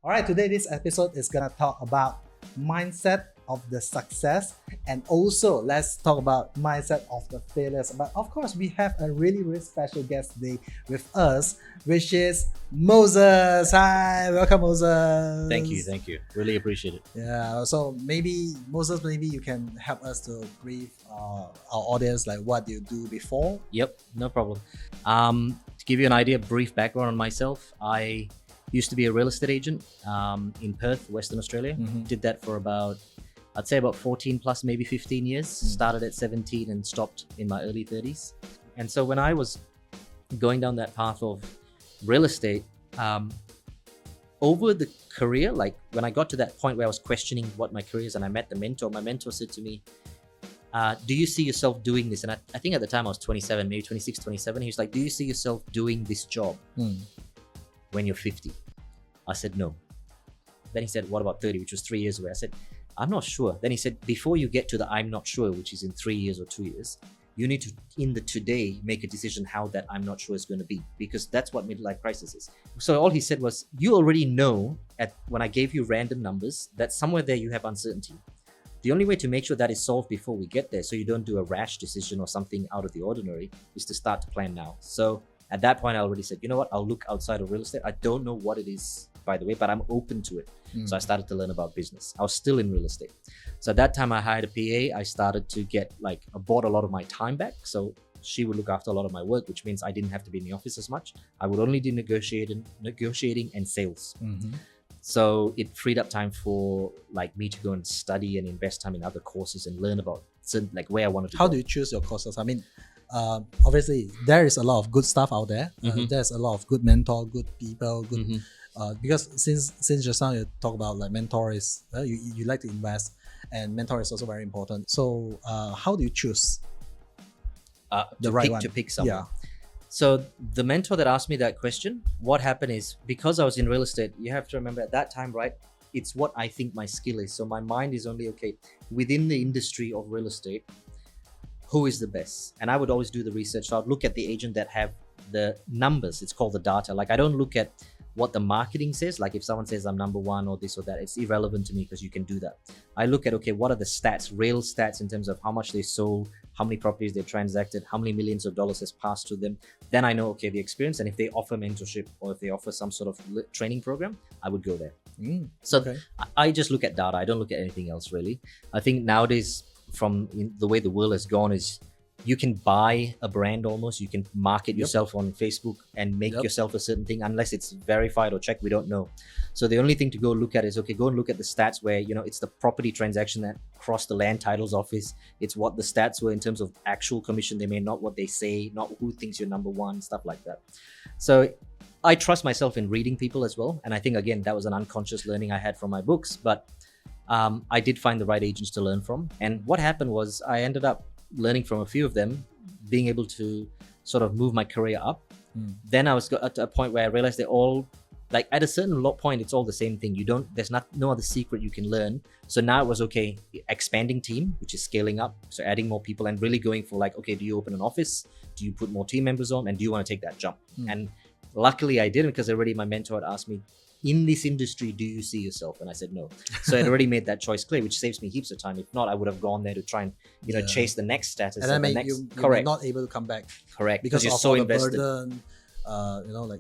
All right, today this episode is gonna talk about mindset of the success, and also let's talk about mindset of the failures. But of course, we have a really, really special guest today with us, which is Moses. Hi, welcome, Moses. Thank you. Really appreciate it. Yeah, so maybe Moses, maybe you can help us to brief our audience like what you do before. Yep, no problem. To give you an idea, brief background on myself, I used to be a real estate agent in Perth, Western Australia. Did that for I'd say about 14 plus, maybe 15 years. Started at 17 and stopped in my early 30s. And so when I was going down that path of real estate, over the career, like when I got to that point where I was questioning what my career is and I met the mentor, my mentor said to me, do you see yourself doing this? And I think at the time I was 27, maybe 26, 27. He was like, do you see yourself doing this job when you're 50? I said, no. Then he said, what about 30, which was 3 years away? I said, I'm not sure. Then he said, before you get to the I'm not sure, which is in 3 years or 2 years, you need to, in the today, make a decision how that I'm not sure is going to be, because that's what midlife crisis is. So all he said was, you already know when I gave you random numbers that somewhere there you have uncertainty. The only way to make sure that is solved before we get there, so you don't do a rash decision or something out of the ordinary, is to start to plan now. So at that point, I already said, you know what, I'll look outside of real estate. I don't know what it is, by the way, but I'm open to it. So I started to learn about business. I was still in real estate. So at that time I hired a PA. I started to get I bought a lot of my time back. So she would look after a lot of my work, which means I didn't have to be in the office as much. I would only do negotiating and sales. So it freed up time for me to go and study and invest time in other courses and learn about where I wanted to go. How do you choose your courses? I mean, obviously there is a lot of good stuff out there. There's a lot of good mentor, good people, good because since just now you talk about mentor is you like to invest, and mentor is also very important. So how do you choose the right one to pick someone? Yeah. So the mentor that asked me that question, what happened is, because I was in real estate, you have to remember at that time, right? It's what I think my skill is. So my mind is only, okay, within the industry of real estate, who is the best? And I would always do the research. So I'd look at the agent that have the numbers. It's called the data. I don't look at what the marketing says. If someone says I'm number one or this or that, it's irrelevant to me because you can do that. I look at, okay, what are the stats, real stats in terms of how much they sold, how many properties they transacted, how many millions of dollars has passed to them. Then I know, okay, the experience, and if they offer mentorship or if they offer some sort of training program, I would go there. So okay. I just look at data. I don't look at anything else really. I think nowadays, from the way the world has gone, is you can buy a brand almost. You can market yourself on Facebook and make yourself a certain thing, unless it's verified or checked. We don't know. So the only thing to go look at is, okay, go and look at the stats where, it's the property transaction that crossed the land titles office. It's what the stats were in terms of actual commission they made, not what they say, not who thinks you're number one, stuff like that. So I trust myself in reading people as well. And I think, again, that was an unconscious learning I had from my books, but I did find the right agents to learn from. And what happened was I ended up learning from a few of them, being able to sort of move my career up. Then I was at a point where I realized they're all at a certain point, it's all the same thing. There's no other secret you can learn. So now it was, okay, expanding team, which is scaling up. So adding more people and really going for okay, do you open an office? Do you put more team members on? And do you want to take that jump? And luckily I didn't, because already my mentor had asked me, in this industry, do you see yourself? And I said no. So I'd already made that choice clear, which saves me heaps of time. If not, I would have gone there to try and chase the next status. And then you were not able to come back. Correct. Because you're of so all the invested. burden.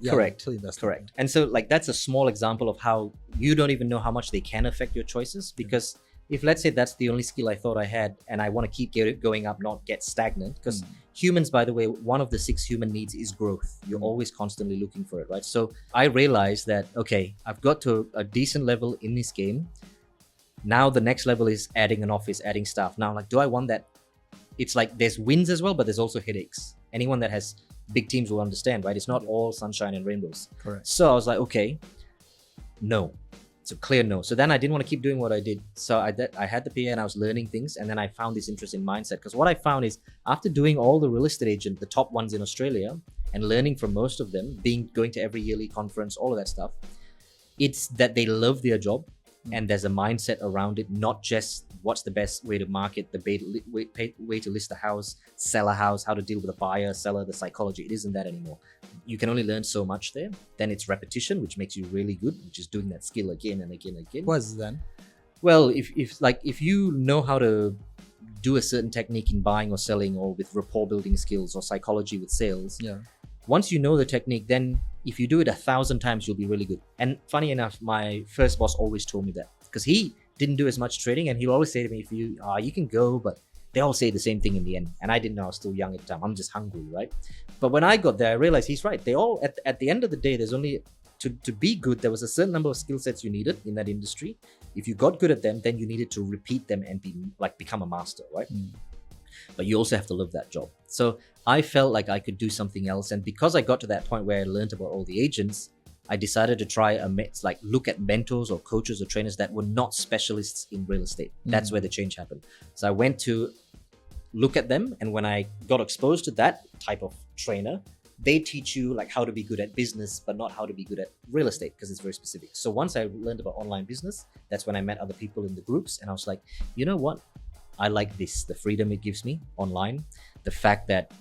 Correct. Invested. Correct. And so that's a small example of how you don't even know how much they can affect your choices. Because if, let's say, that's the only skill I thought I had, and I want to keep going up, not get stagnant, because humans, by the way, one of the 6 human needs is growth. You're always constantly looking for it, right? So I realized that, okay, I've got to a decent level in this game. Now the next level is adding an office, adding staff. Now, do I want that? It's there's wins as well, but there's also headaches. Anyone that has big teams will understand, right? It's not all sunshine and rainbows. Correct. So I was like, okay, no. It's a clear no. So then I didn't want to keep doing what I did. So I had the PA and I was learning things, and then I found this interest in mindset. Because what I found is, after doing all the real estate agent, the top ones in Australia, and learning from most of them, going to every yearly conference, all of that stuff, it's that they love their job. and there's a mindset around it, not just what's the best way to market, the way to list a house, sell a house, how to deal with a buyer, seller, the psychology. It isn't that anymore. You can only learn so much there. Then it's repetition, which makes you really good, which is doing that skill again and again and again. What is it then? Well, if you know how to do a certain technique in buying or selling, or with rapport building skills or psychology with sales, Yeah. once you know the technique, then if you do it 1,000 times, you'll be really good. And funny enough, my first boss always told me that, because he didn't do as much trading, and he'll always say to me, if you can go, but they all say the same thing in the end. And I didn't know, I was still young at the time. I'm just hungry, right? But when I got there, I realized he's right. They all, at the end of the day, there's only, to be good, there was a certain number of skill sets you needed in that industry. If you got good at them, then you needed to repeat them and become a master, right? But you also have to love that job. So I felt like I could do something else. And because I got to that point where I learned about all the agents, I decided to try look at mentors or coaches or trainers that were not specialists in real estate. That's where the change happened. So I went to look at them. And when I got exposed to that type of trainer, they teach you like how to be good at business, but not how to be good at real estate, because it's very specific. So once I learned about online business, that's when I met other people in the groups. And I was like, you know what? I like this, the freedom it gives me online, the fact that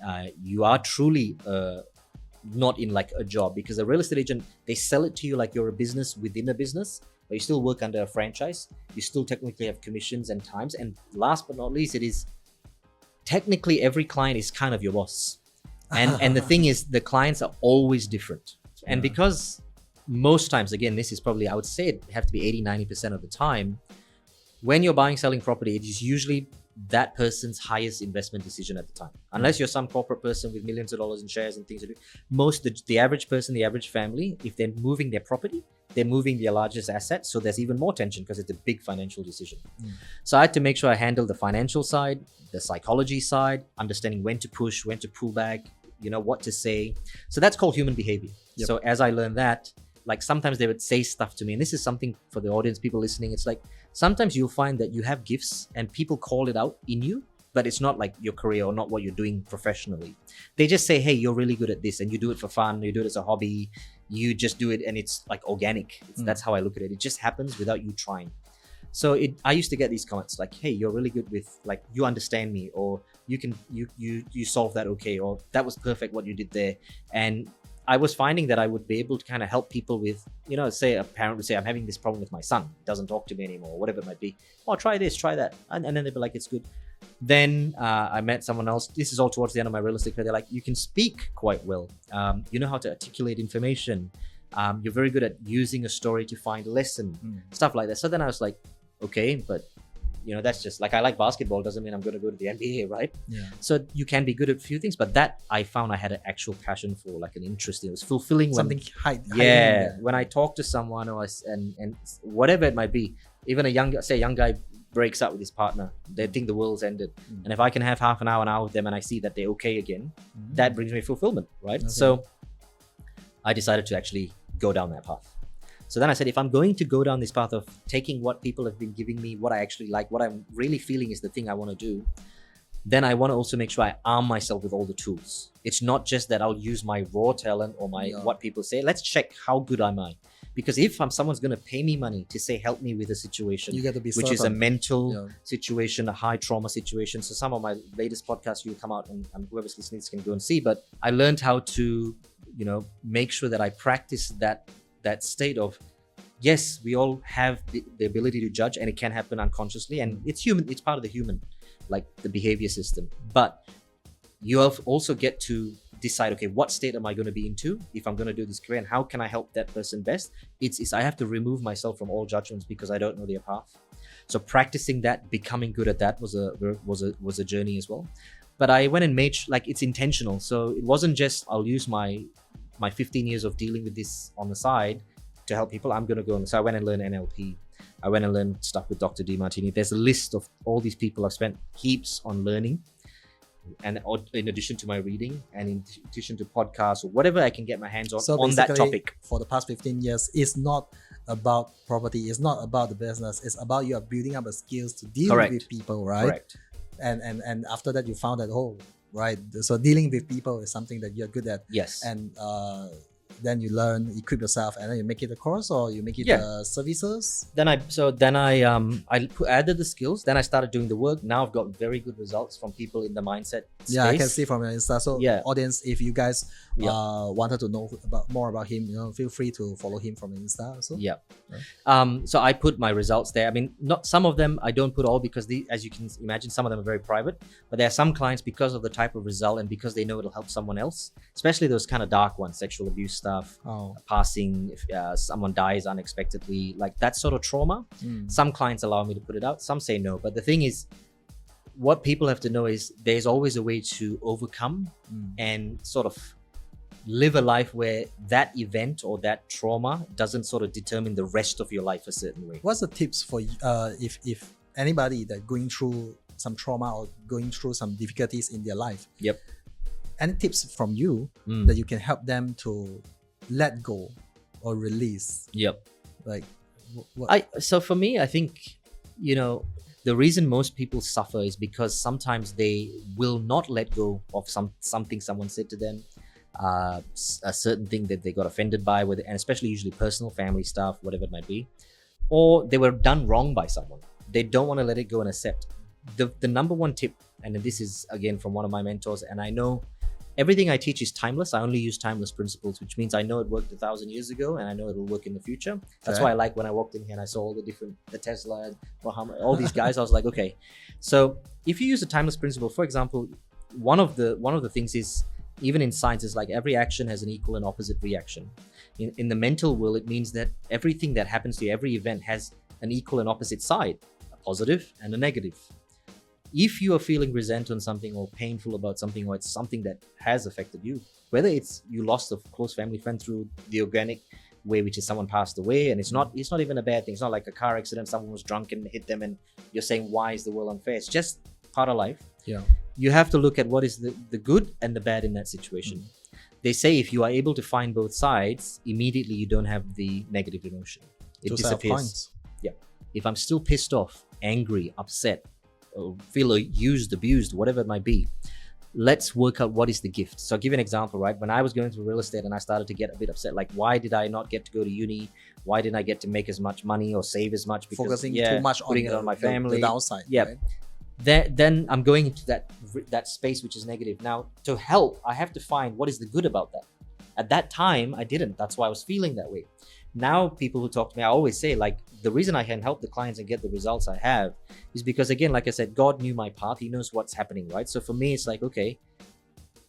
you are truly not in like a job, because a real estate agent, they sell it to you like you're a business within a business, but you still work under a franchise. You still technically have commissions and times. And last but not least, it is technically every client is kind of your boss. And the thing is, the clients are always different. And because most times, again, this is probably, I would say it have to be 80-90% of the time, when you're buying, selling property, it is usually that person's highest investment decision at the time. Unless you're some corporate person with millions of dollars in shares and things to do. The average person, the average family, if they're moving their property, they're moving their largest asset. So there's even more tension because it's a big financial decision. So I had to make sure I handle the financial side, the psychology side, understanding when to push, when to pull back, what to say. So that's called human behavior. Yep. So as I learned that, like sometimes they would say stuff to me, and this is something for the audience, people listening, it's like, sometimes you'll find that you have gifts and people call it out in you, but it's not like your career or not what you're doing professionally. They just say, hey, you're really good at this, and you do it for fun, you do it as a hobby, you just do it, and it's like organic. That's how I look at it. It just happens without you trying. So I used to get these comments like, hey, you're really good with, like, you understand me, or you solve that okay, or that was perfect what you did there. And I was finding that I would be able to kind of help people with, say a parent would say, I'm having this problem with my son, doesn't talk to me anymore, or whatever it might be. Oh, try this, try that. And then they'd be like, it's good. Then I met someone else. This is all towards the end of my real estate career. They're like, you can speak quite well. You know how to articulate information. You're very good at using a story to find a lesson, stuff like that. So then I was like, okay, but that's just like, I like basketball, doesn't mean I'm going to go to the NBA, right? Yeah. So you can be good at a few things, but that I found I had an actual passion for, like an interest in. It was fulfilling. Something when I talk to someone, and whatever it might be, even a young guy breaks up with his partner, they think the world's ended. And if I can have half an hour with them and I see that they're okay again, that brings me fulfillment, right? Okay. So I decided to actually go down that path. So then I said, if I'm going to go down this path of taking what people have been giving me, what I actually like, what I'm really feeling is the thing I want to do, then I want to also make sure I arm myself with all the tools. It's not just that I'll use my raw talent or what people say. Let's check how good am I. Because if someone's going to pay me money to say, help me with a situation, you got to be which certain. Is a mental situation, a high trauma situation. So some of my latest podcasts will come out, and whoever's listening can go and see. But I learned how to, make sure that I practice that state of, yes, we all have the ability to judge, and it can happen unconsciously, and it's human. It's part of the human, like the behavior system. But you also get to decide, okay, what state am I going to be into if I'm going to do this career, and how can I help that person best? It's I have to remove myself from all judgments because I don't know their path. So practicing that, becoming good at that was a journey as well. But I went and made it's intentional. So it wasn't just I'll use my 15 years of dealing with this on the side to help people. I'm going to go. So I went and learned NLP. I went and learned stuff with Dr. DeMartini. There's a list of all these people I've spent heaps on learning. And in addition to my reading, and in addition to podcasts or whatever I can get my hands on that topic. For the past 15 years, it's not about property. It's not about the business. It's about you are building up the skills to deal with people, right? Correct. And after that, you found that, right. So dealing with people is something that you're good at. Yes. And then you learn, equip yourself, and then you make it a course or you make it services. Then I added the skills. Then I started doing the work. Now I've got very good results from people in the mindset space. Yeah, I can see from your Insta. So audience, if you guys wanted to know more about him, feel free to follow him from Insta. So so I put my results there. I mean, not some of them I don't put all because as you can imagine, some of them are very private. But there are some clients, because of the type of result and because they know it'll help someone else, especially those kind of dark ones, sexual abuse stuff, passing, if someone dies unexpectedly, like that sort of trauma. Some clients allow me to put it out, some say no. But the thing is, what people have to know is there's always a way to overcome and sort of live a life where that event or that trauma doesn't sort of determine the rest of your life a certain way. What's the tips for if anybody that going through some trauma or going through some difficulties in their life? Any tips from you that you can help them to let go or release? Like so for me, I think, the reason most people suffer is because sometimes they will not let go of something someone said to them, a certain thing that they got offended by, and especially usually personal, family stuff, whatever it might be, or they were done wrong by someone. They don't want to let it go and accept. The number one tip, and this is again from one of my mentors, and I know everything I teach is timeless. I only use timeless principles, which means I know it worked 1,000 years ago and I know it'll work in the future. That's why I like when I walked in here and I saw all the Tesla, all these guys, I was like, okay. So if you use a timeless principle, for example, one of the things is, even in science, is like every action has an equal and opposite reaction. In the mental world, it means that everything that happens to you, every event has an equal and opposite side, a positive and a negative. If you are feeling resent on something or painful about something, or it's something that has affected you, whether it's you lost a close family friend through the organic way, which is someone passed away, and it's not even a bad thing. It's not like a car accident, someone was drunk and hit them and you're saying, why is the world unfair? It's just part of life. You have to look at what is the good and the bad in that situation. They say if you are able to find both sides, immediately you don't have the negative emotion. It disappears. If I'm still pissed off, angry, upset, feel used, abused, whatever it might be, let's work out what is the gift. So I'll give you an example, right? When I was going through real estate and I started to get a bit upset, like, why did I not get to go to uni? Why didn't I get to make as much money or save as much? Because focusing too much putting it on my family. The downside. Right? Then I'm going into that space which is negative. Now, to help, I have to find what is the good about that. At that time, I didn't. That's why I was feeling that way. Now, people who talk to me, I always say, like, the reason I can help the clients and get the results I have is because, again, like I said, God knew my path. He knows what's happening, right? So for me, it's like, okay,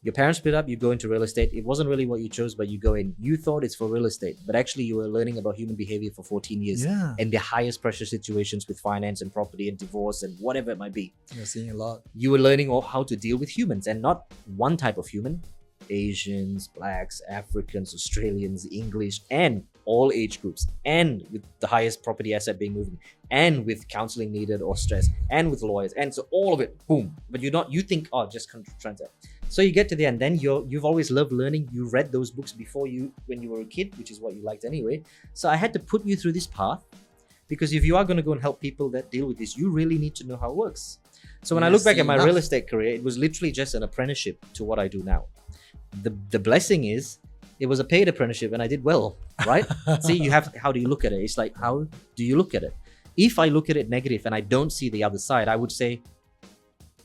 your parents split up, you go into real estate. It wasn't really what you chose, but you go in. You thought it's for real estate, but actually you were learning about human behavior for 14 years and the highest pressure situations with finance and property and divorce and whatever it might be. You're seeing a lot. You were learning how to deal with humans, and not one type of human. Asians, Blacks, Africans, Australians, English, and all age groups, and with the highest property asset being moving, and with counseling needed or stress, and with lawyers, and so all of it, boom. But you think, oh, just transact. So you get to the end, then you've always loved learning. You read those books when you were a kid, which is what you liked anyway. So I had to put you through this path, because if you are going to go and help people that deal with this, you really need to know how it works. So when I look back at my real estate career, it was literally just an apprenticeship to what I do now. The blessing is, it was a paid apprenticeship and I did well, right? See, how do you look at it? It's like, how do you look at it? If I look at it negative and I don't see the other side, I would say,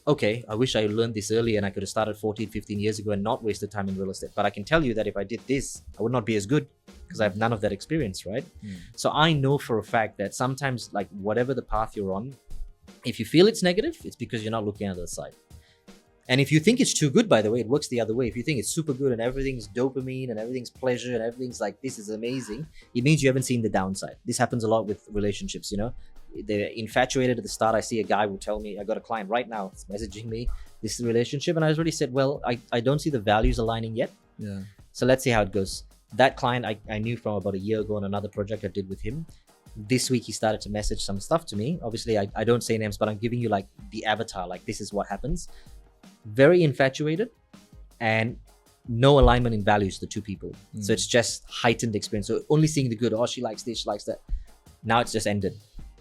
okay, I wish I learned this early and I could have started 14, 15 years ago and not wasted time in real estate. But I can tell you that if I did this, I would not be as good because I have none of that experience, right? So I know for a fact that sometimes, like, whatever the path you're on, if you feel it's negative, it's because you're not looking at the other side. And if you think it's too good, by the way, it works the other way. If you think it's super good and everything's dopamine and everything's pleasure and everything's like, this is amazing, it means you haven't seen the downside. This happens a lot with relationships, They're infatuated at the start. I see a guy will tell me, I got a client right now, it's messaging me, this relationship. And I already said, well, I don't see the values aligning yet. So let's see how it goes. That client I knew from about a year ago on another project I did with him. This week he started to message some stuff to me. Obviously, I don't say names, but I'm giving you like the avatar, like this is what happens. Very infatuated and no alignment in values, the two people. So it's just heightened experience. So only seeing the good. Oh, she likes this, she likes that. Now it's just ended.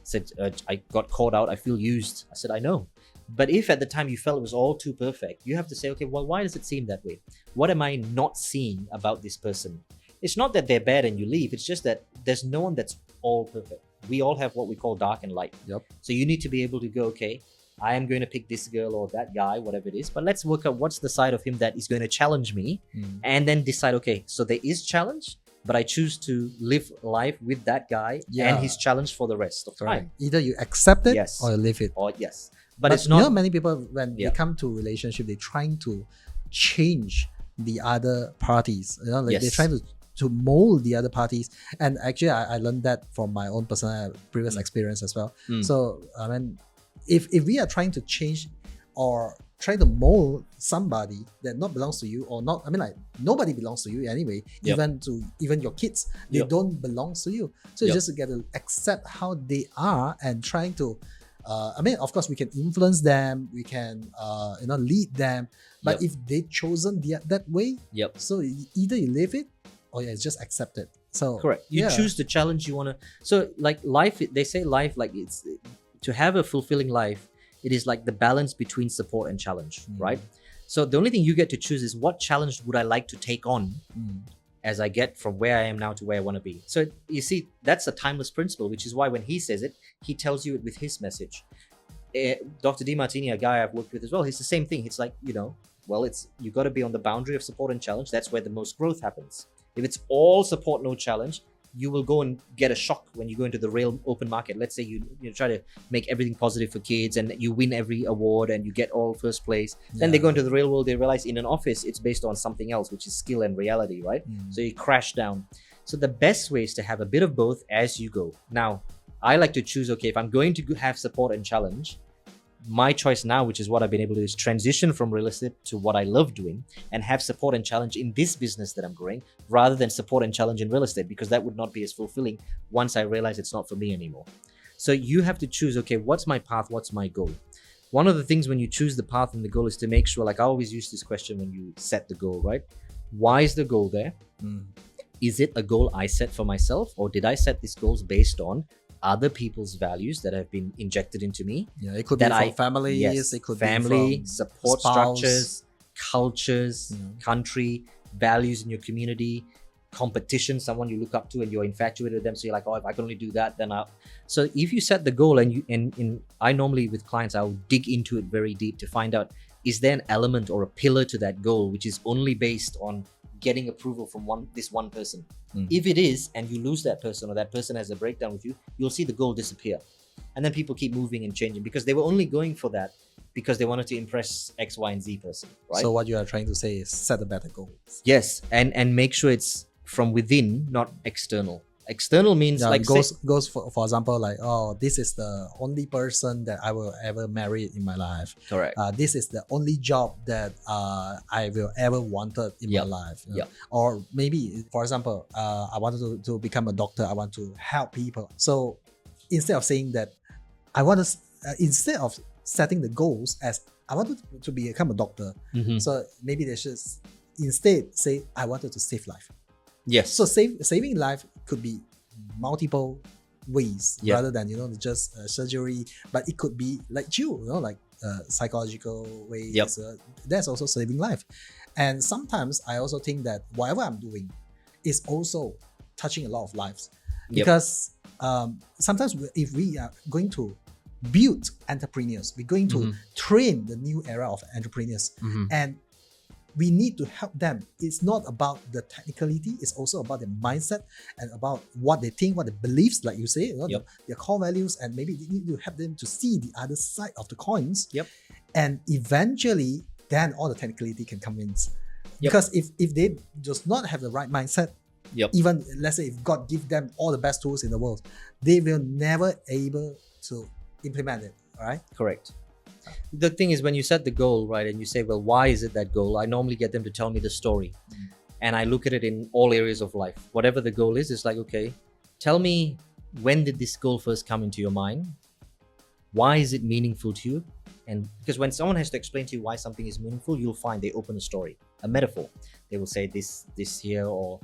Said, I got caught out. I feel used. I said, I know. But if at the time you felt it was all too perfect, you have to say, okay, well, why does it seem that way? What am I not seeing about this person? it's not that they're bad and you leave. It's just that there's no one that's all perfect. We all have what we call dark and light. Yep. So you need to be able to go, okay, I am going to pick this girl or that guy, whatever it is, but let's work out what's the side of him that is going to challenge me, and then decide, okay, so there is challenge, but I choose to live life with that guy and his challenge for the rest of time. Either you accept it Yes. or you leave it. Or yes. But it's you know, not. many people, when they come to relationship, they're trying to change the other parties. You know, like they're trying to mold the other parties. And actually, I learned that from my own personal previous experience as well. So I mean, if we are trying to change or try to mold somebody that not belongs to you, or not, I mean, like nobody belongs to you anyway. Even your kids, they don't belong to you. So you just get to accept how they are and trying to. I mean, of course, we can influence them, we can, lead them. But if they chosen that way, so either you live it or it's just accept it. So correct. You choose the challenge you want to. So like life, they say life, like it's to have a fulfilling life. It is like the balance between support and challenge, right? So the only thing you get to choose is what challenge would I like to take on as I get from where I am now to where I want to be. So you see, that's a timeless principle, which is why when he says it, he tells you it with his message. Dr. DeMartini, a guy I've worked with as well, he's the same thing. It's like, you got to be on the boundary of support and challenge. That's where the most growth happens. If it's all support, no challenge, you will go and get a shock when you go into the real open market. Let's say you try to make everything positive for kids and you win every award and you get all first place. Then they go into the real world, they realize in an office, it's based on something else, which is skill and reality, right? So you crash down. So the best way is to have a bit of both as you go. Now, I like to choose, okay, if I'm going to have support and challenge, my choice now, which is what I've been able to do, is transition from real estate to what I love doing and have support and challenge in this business that I'm growing, rather than support and challenge in real estate, because that would not be as fulfilling once I realize it's not for me anymore. So you have to choose, okay, what's my path? What's my goal? One of the things when you choose the path and the goal is to make sure, like I always use this question when you set the goal, right? Why is the goal there? Is it a goal I set for myself, or did I set these goals based on other people's values that have been injected into me? Yeah, it could be from families, it could family, be from support spouse. structures, cultures, country, values in your community, competition, someone you look up to and you're infatuated with them. So you're like, oh, if I can only do that, then I'll. So if you set the goal and I normally with clients, I'll dig into it very deep to find out, is there an element or a pillar to that goal which is only based on getting approval from this one person? If it is, and you lose that person or that person has a breakdown with you, you'll see the goal disappear. And then people keep moving and changing because they were only going for that because they wanted to impress X, Y, and Z person, right? So what you are trying to say is set a better goal. Yes, and make sure it's from within, not external. External means like goes for example, like, oh, this is the only person that I will ever marry in my life. Correct. This is the only job that I will ever wanted in my life. Or maybe, for example, I wanted to become a doctor. I want to help people. So instead of saying that, I want to instead of setting the goals as I wanted to become a doctor, so maybe they should instead say I wanted to save life. Yes. So saving life could be multiple ways rather than just surgery, but it could be like like psychological ways. That's also saving life. And sometimes I also think that whatever I'm doing is also touching a lot of lives, because sometimes if we are going to build entrepreneurs, we're going to train the new era of entrepreneurs, and we need to help them. It's not about the technicality, it's also about the mindset and about what they think, what they beliefs, like you say, their core values, and maybe you need to help them to see the other side of the coins. And eventually, then all the technicality can come in. Because if they does not have the right mindset, even let's say if God give them all the best tools in the world, they will never able to implement it. All right? Correct. The thing is, when you set the goal, right, and you say, well, why is it that goal? I normally get them to tell me the story. And I look at it in all areas of life. Whatever the goal is, it's like, okay, tell me, when did this goal first come into your mind? Why is it meaningful to you? And because when someone has to explain to you why something is meaningful, you'll find they open a story, a metaphor. They will say this here, or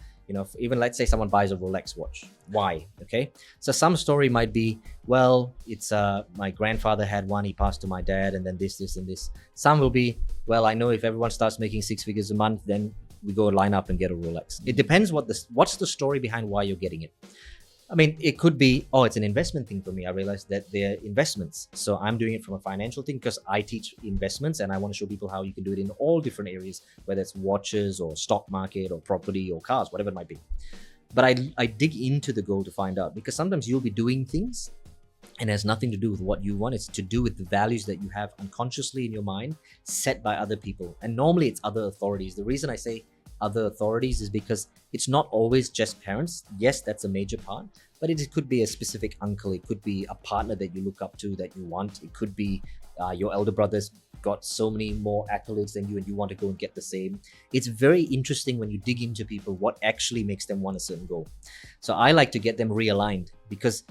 even let's say someone buys a Rolex watch. Why? Okay. So some story might be, well, it's my grandfather had one, he passed to my dad, and then this, and this. Some will be, well, I know if everyone starts making 6 figures a month, then we go line up and get a Rolex. It depends what's the story behind why you're getting it. I mean, it could be, oh, it's an investment thing for me. I realized that they're investments. So I'm doing it from a financial thing because I teach investments and I want to show people how you can do it in all different areas, whether it's watches or stock market or property or cars, whatever it might be. But I dig into the goal to find out, because sometimes you'll be doing things and it has nothing to do with what you want. It's to do with the values that you have unconsciously in your mind, set by other people. And normally it's other authorities. The reason I say other authorities is because it's not always just parents. Yes, that's a major part, but it could be a specific uncle. It could be a partner that you look up to that you want. It could be your elder brother's got so many more accolades than you and you want to go and get the same. It's very interesting when you dig into people what actually makes them want a certain goal. So I like to get them realigned, because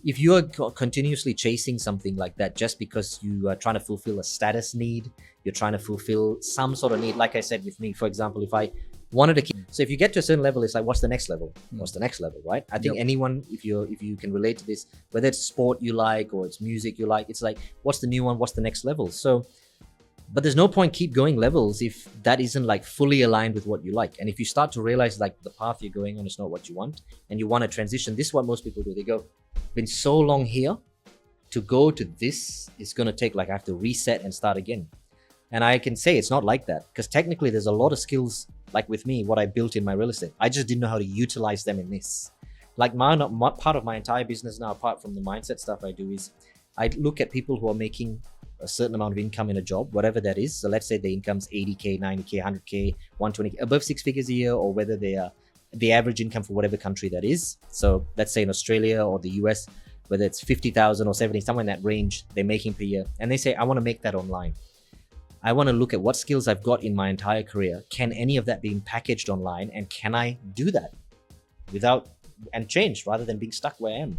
if you are continuously chasing something like that just because you are trying to fulfill a status need, you're trying to fulfill some sort of need. Like I said with me, for example, if I wanted to keep, so if you get to a certain level, it's like, what's the next level? What's the next level, right? I think anyone, if you can relate to this, whether it's sport you like or it's music you like, it's like, what's the new one? What's the next level? So, but there's no point keep going levels if that isn't like fully aligned with what you like. And if you start to realize like the path you're going on is not what you want and you want to transition, this is what most people do. They go, been so long here, to go to this is going to take, like, I have to reset and start again. And I can say it's not like that, because technically there's a lot of skills, like with me, what I built in my real estate. I just didn't know how to utilize them in this. Like my part of my entire business now, apart from the mindset stuff I do, is I look at people who are making a certain amount of income in a job, whatever that is. So let's say the income's 80K, 90K, 100K, 120K, above 6 figures a year, or whether they are the average income for whatever country that is. So let's say in Australia or the US, whether it's 50,000 or 70, somewhere in that range they're making per year. And they say, I want to make that online. I want to look at what skills I've got in my entire career. Can any of that be packaged online? And can I do that without and change rather than being stuck where I am?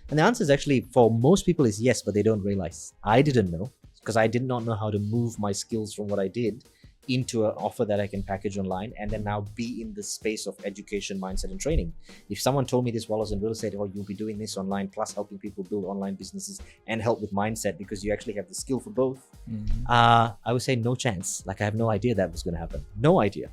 And the answer is actually, for most people, is yes, but they don't realize. I didn't know, because I did not know how to move my skills from what I did into an offer that I can package online and then now be in the space of education, mindset, and training. If someone told me this while I was in real estate, oh, you'll be doing this online plus helping people build online businesses and help with mindset because you actually have the skill for both, I would say no chance. Like, I have no idea that was going to happen. No idea.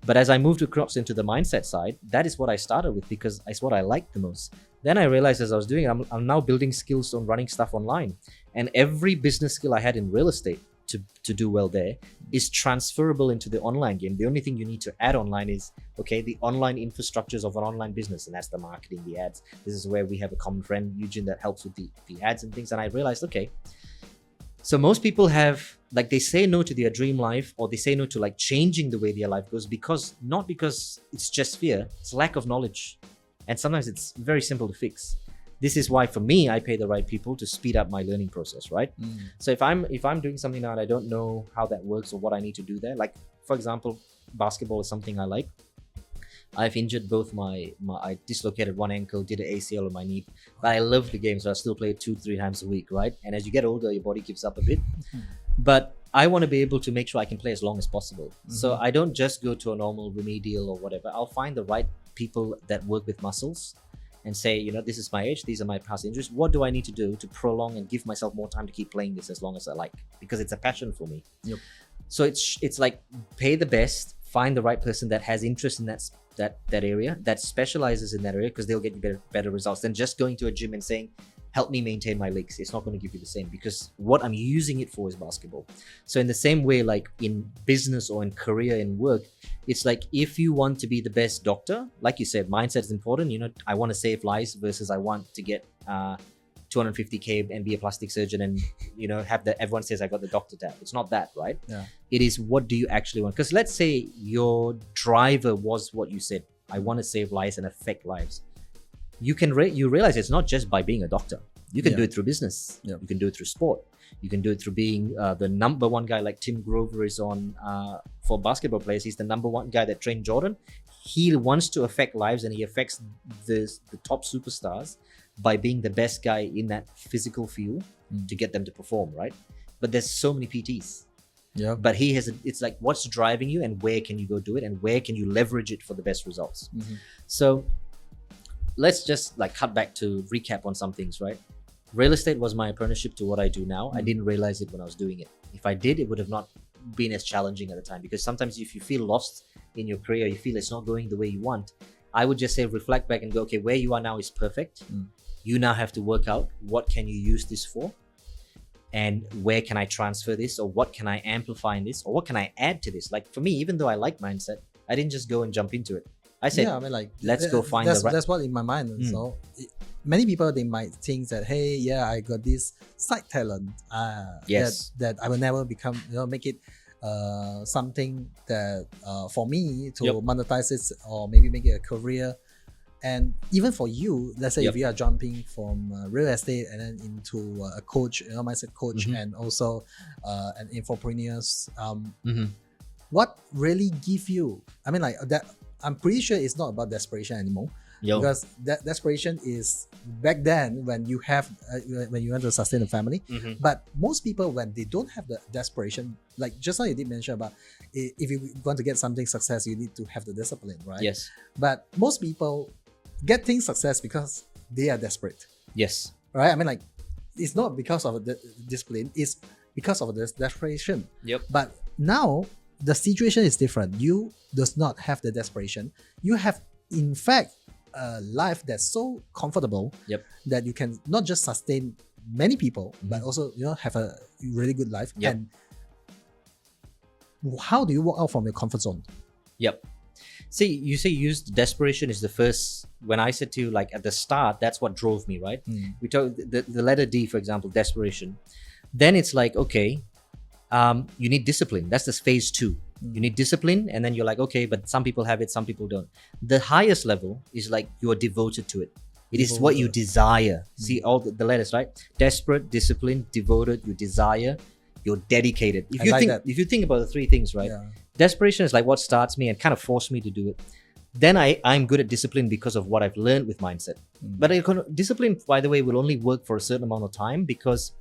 But as I moved across into the mindset side, that is what I started with because it's what I liked the most. Then I realized as I was doing it, I'm now building skills on running stuff online. And every business skill I had in real estate to do well there is transferable into the online game. The only thing you need to add online is, okay, the online infrastructures of an online business, and that's the marketing, the ads. This is where we have a common friend, Eugene, that helps with the ads and things. And I realized, okay, so most people have, like, they say no to their dream life, or they say no to like changing the way their life goes not because it's just fear, it's lack of knowledge. And sometimes it's very simple to fix. This is why, for me, I pay the right people to speed up my learning process, right? So if I'm doing something now and I don't know how that works or what I need to do there, like, for example, basketball is something I like. I've injured both I dislocated one ankle, did an ACL on my knee, but I love the game, so I still play it 2-3 times a week, right? And as you get older, your body gives up a bit. But I want to be able to make sure I can play as long as possible. So I don't just go to a normal remedial or whatever. I'll find the right people that work with muscles and say, you know, this is my age, these are my past injuries. What do I need to do to prolong and give myself more time to keep playing this as long as I like? Because it's a passion for me. Yep. So it's like, pay the best, find the right person that has interest in that area, that specializes in that area, because they'll get you better results than just going to a gym and saying, help me maintain my legs. It's not going to give you the same, because what I'm using it for is basketball. So in the same way, like in business or in career and work, it's like, if you want to be the best doctor, like you said, mindset is important. You know, I want to save lives versus I want to get 250K and be a plastic surgeon and, you know, have everyone says I got the doctor tab. It's not that, right? Yeah. It is, what do you actually want? Because let's say your driver was what you said, I want to save lives and affect lives. You realize it's not just by being a doctor. You can do it through business. You can do it through sport. You can do it through being the number one guy, like Tim Grover is on for basketball players. He's the number one guy that trained Jordan. He wants to affect lives, and he affects the top superstars by being the best guy in that physical field to get them to perform, right? But there's so many PTs. Yeah. But he has it's like, what's driving you and where can you go do it and where can you leverage it for the best results? So let's just like cut back to recap on some things, right? Real estate was my apprenticeship to what I do now. I didn't realize it when I was doing it. If I did, it would have not been as challenging at the time, because sometimes if you feel lost in your career, you feel it's not going the way you want, I would just say reflect back and go, okay, where you are now is perfect. You now have to work out what can you use this for, and where can I transfer this, or what can I amplify in this, or what can I add to this. Like for me, even though I like mindset, I didn't just go and jump into it. I said, yeah, I mean, like, let's go find the right. That's what in my mind. So many people, they might think that, hey, yeah, I got this side talent. Yes. That I will never become, make it something that for me to monetize it, or maybe make it a career. And even for you, let's say if you are jumping from real estate and then into a coach, mindset coach, and also an entrepreneurs, what really give you, I mean, like that, I'm pretty sure it's not about desperation anymore. Because that desperation is back then when you have when you want to sustain a family. But most people, when they don't have the desperation, like just now you did mention about, if you want to get something success, you need to have the discipline, right? Yes. But most people getting success because they are desperate. Yes. Right? I mean, like, it's not because of the discipline, it's because of the desperation. But now the situation is different. You does not have the desperation. You have, in fact, a life that's so comfortable that you can not just sustain many people, but also have a really good life. And how do you walk out from your comfort zone? See, you say used desperation is the first. When I said to you, like at the start, that's what drove me, right? We talk the letter D, for example, desperation. Then it's like, okay, you need discipline. That's the phase 2. You need discipline, and then you're like, okay, but some people have it, some people don't. The highest level is like you're devoted to it. It is what you desire. See all the letters, right? Desperate, disciplined, devoted, you desire, you're dedicated. If you think about the 3 things, right? Desperation is like what starts me and kind of forced me to do it. Then I'm good at discipline because of what I've learned with mindset. But discipline, by the way, will only work for a certain amount of time, because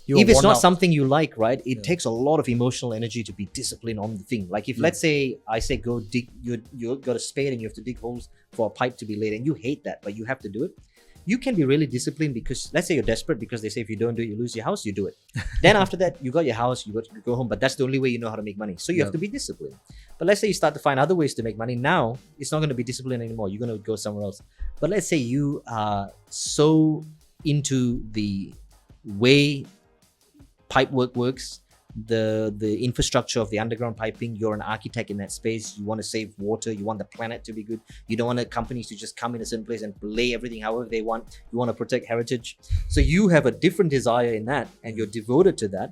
if it's not something you like, right, it takes a lot of emotional energy to be disciplined on the thing. Like if let's say I say go dig, you got a spade and you have to dig holes for a pipe to be laid, and you hate that, but you have to do it. You can be really disciplined because let's say you're desperate because they say if you don't do it, you lose your house, you do it. Then after that, you got your house, you go home, but that's the only way you know how to make money. So you have to be disciplined. But let's say you start to find other ways to make money. Now it's not going to be disciplined anymore. You're going to go somewhere else. But let's say you are so into the way pipe work works, the infrastructure of the underground piping, you're an architect in that space, you want to save water, you want the planet to be good, you don't want the companies to just come in a certain place and lay everything however they want, you want to protect heritage. So you have a different desire in that, and you're devoted to that.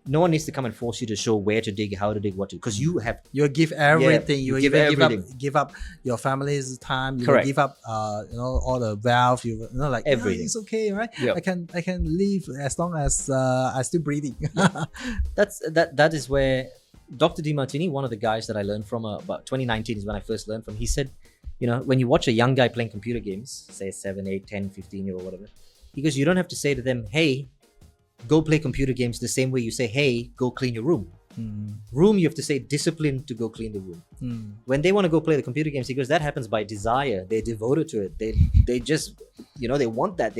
No one needs to come and force you to show where to dig, how to dig, what to, because you give everything. You give even everything. give up your family's time. You Correct. give up all the wealth. Like everything. It's okay, right? Yep. I can live as long as I still breathing. That is where Dr. DeMartini, one of the guys that I learned from about 2019 is when I first learned from. He said, when you watch a young guy playing computer games, say 7, 8, 10, 15-year-old, whatever, he goes, you don't have to say to them, hey, go play computer games the same way you say, hey, go clean your room. Room, you have to say discipline to go clean the room. When they want to go play the computer games, he goes, that happens by desire. They're devoted to it. They just, they want that.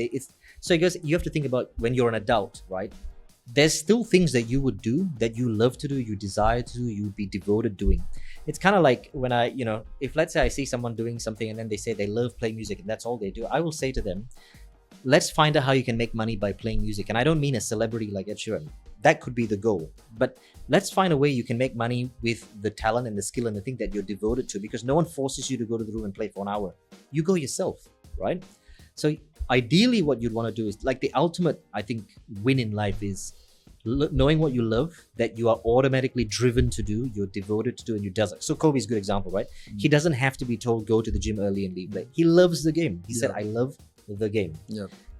So he goes, you have to think about when you're an adult, right? There's still things that you would do that you love to do, you desire to do, you would be devoted doing. It's kind of like when I, if let's say I see someone doing something and then they say they love playing music and that's all they do, I will say to them, let's find out how you can make money by playing music. And I don't mean a celebrity like Ed Sheeran. That could be the goal. But let's find a way you can make money with the talent and the skill and the thing that you're devoted to, because no one forces you to go to the room and play for an hour. You go yourself, right? So ideally what you'd want to do is like the ultimate, I think, win in life is knowing what you love, that you are automatically driven to do, you're devoted to do, and you does it. So Kobe's a good example, right? He doesn't have to be told, go to the gym early and leave late. He loves the game. He said, I love the game.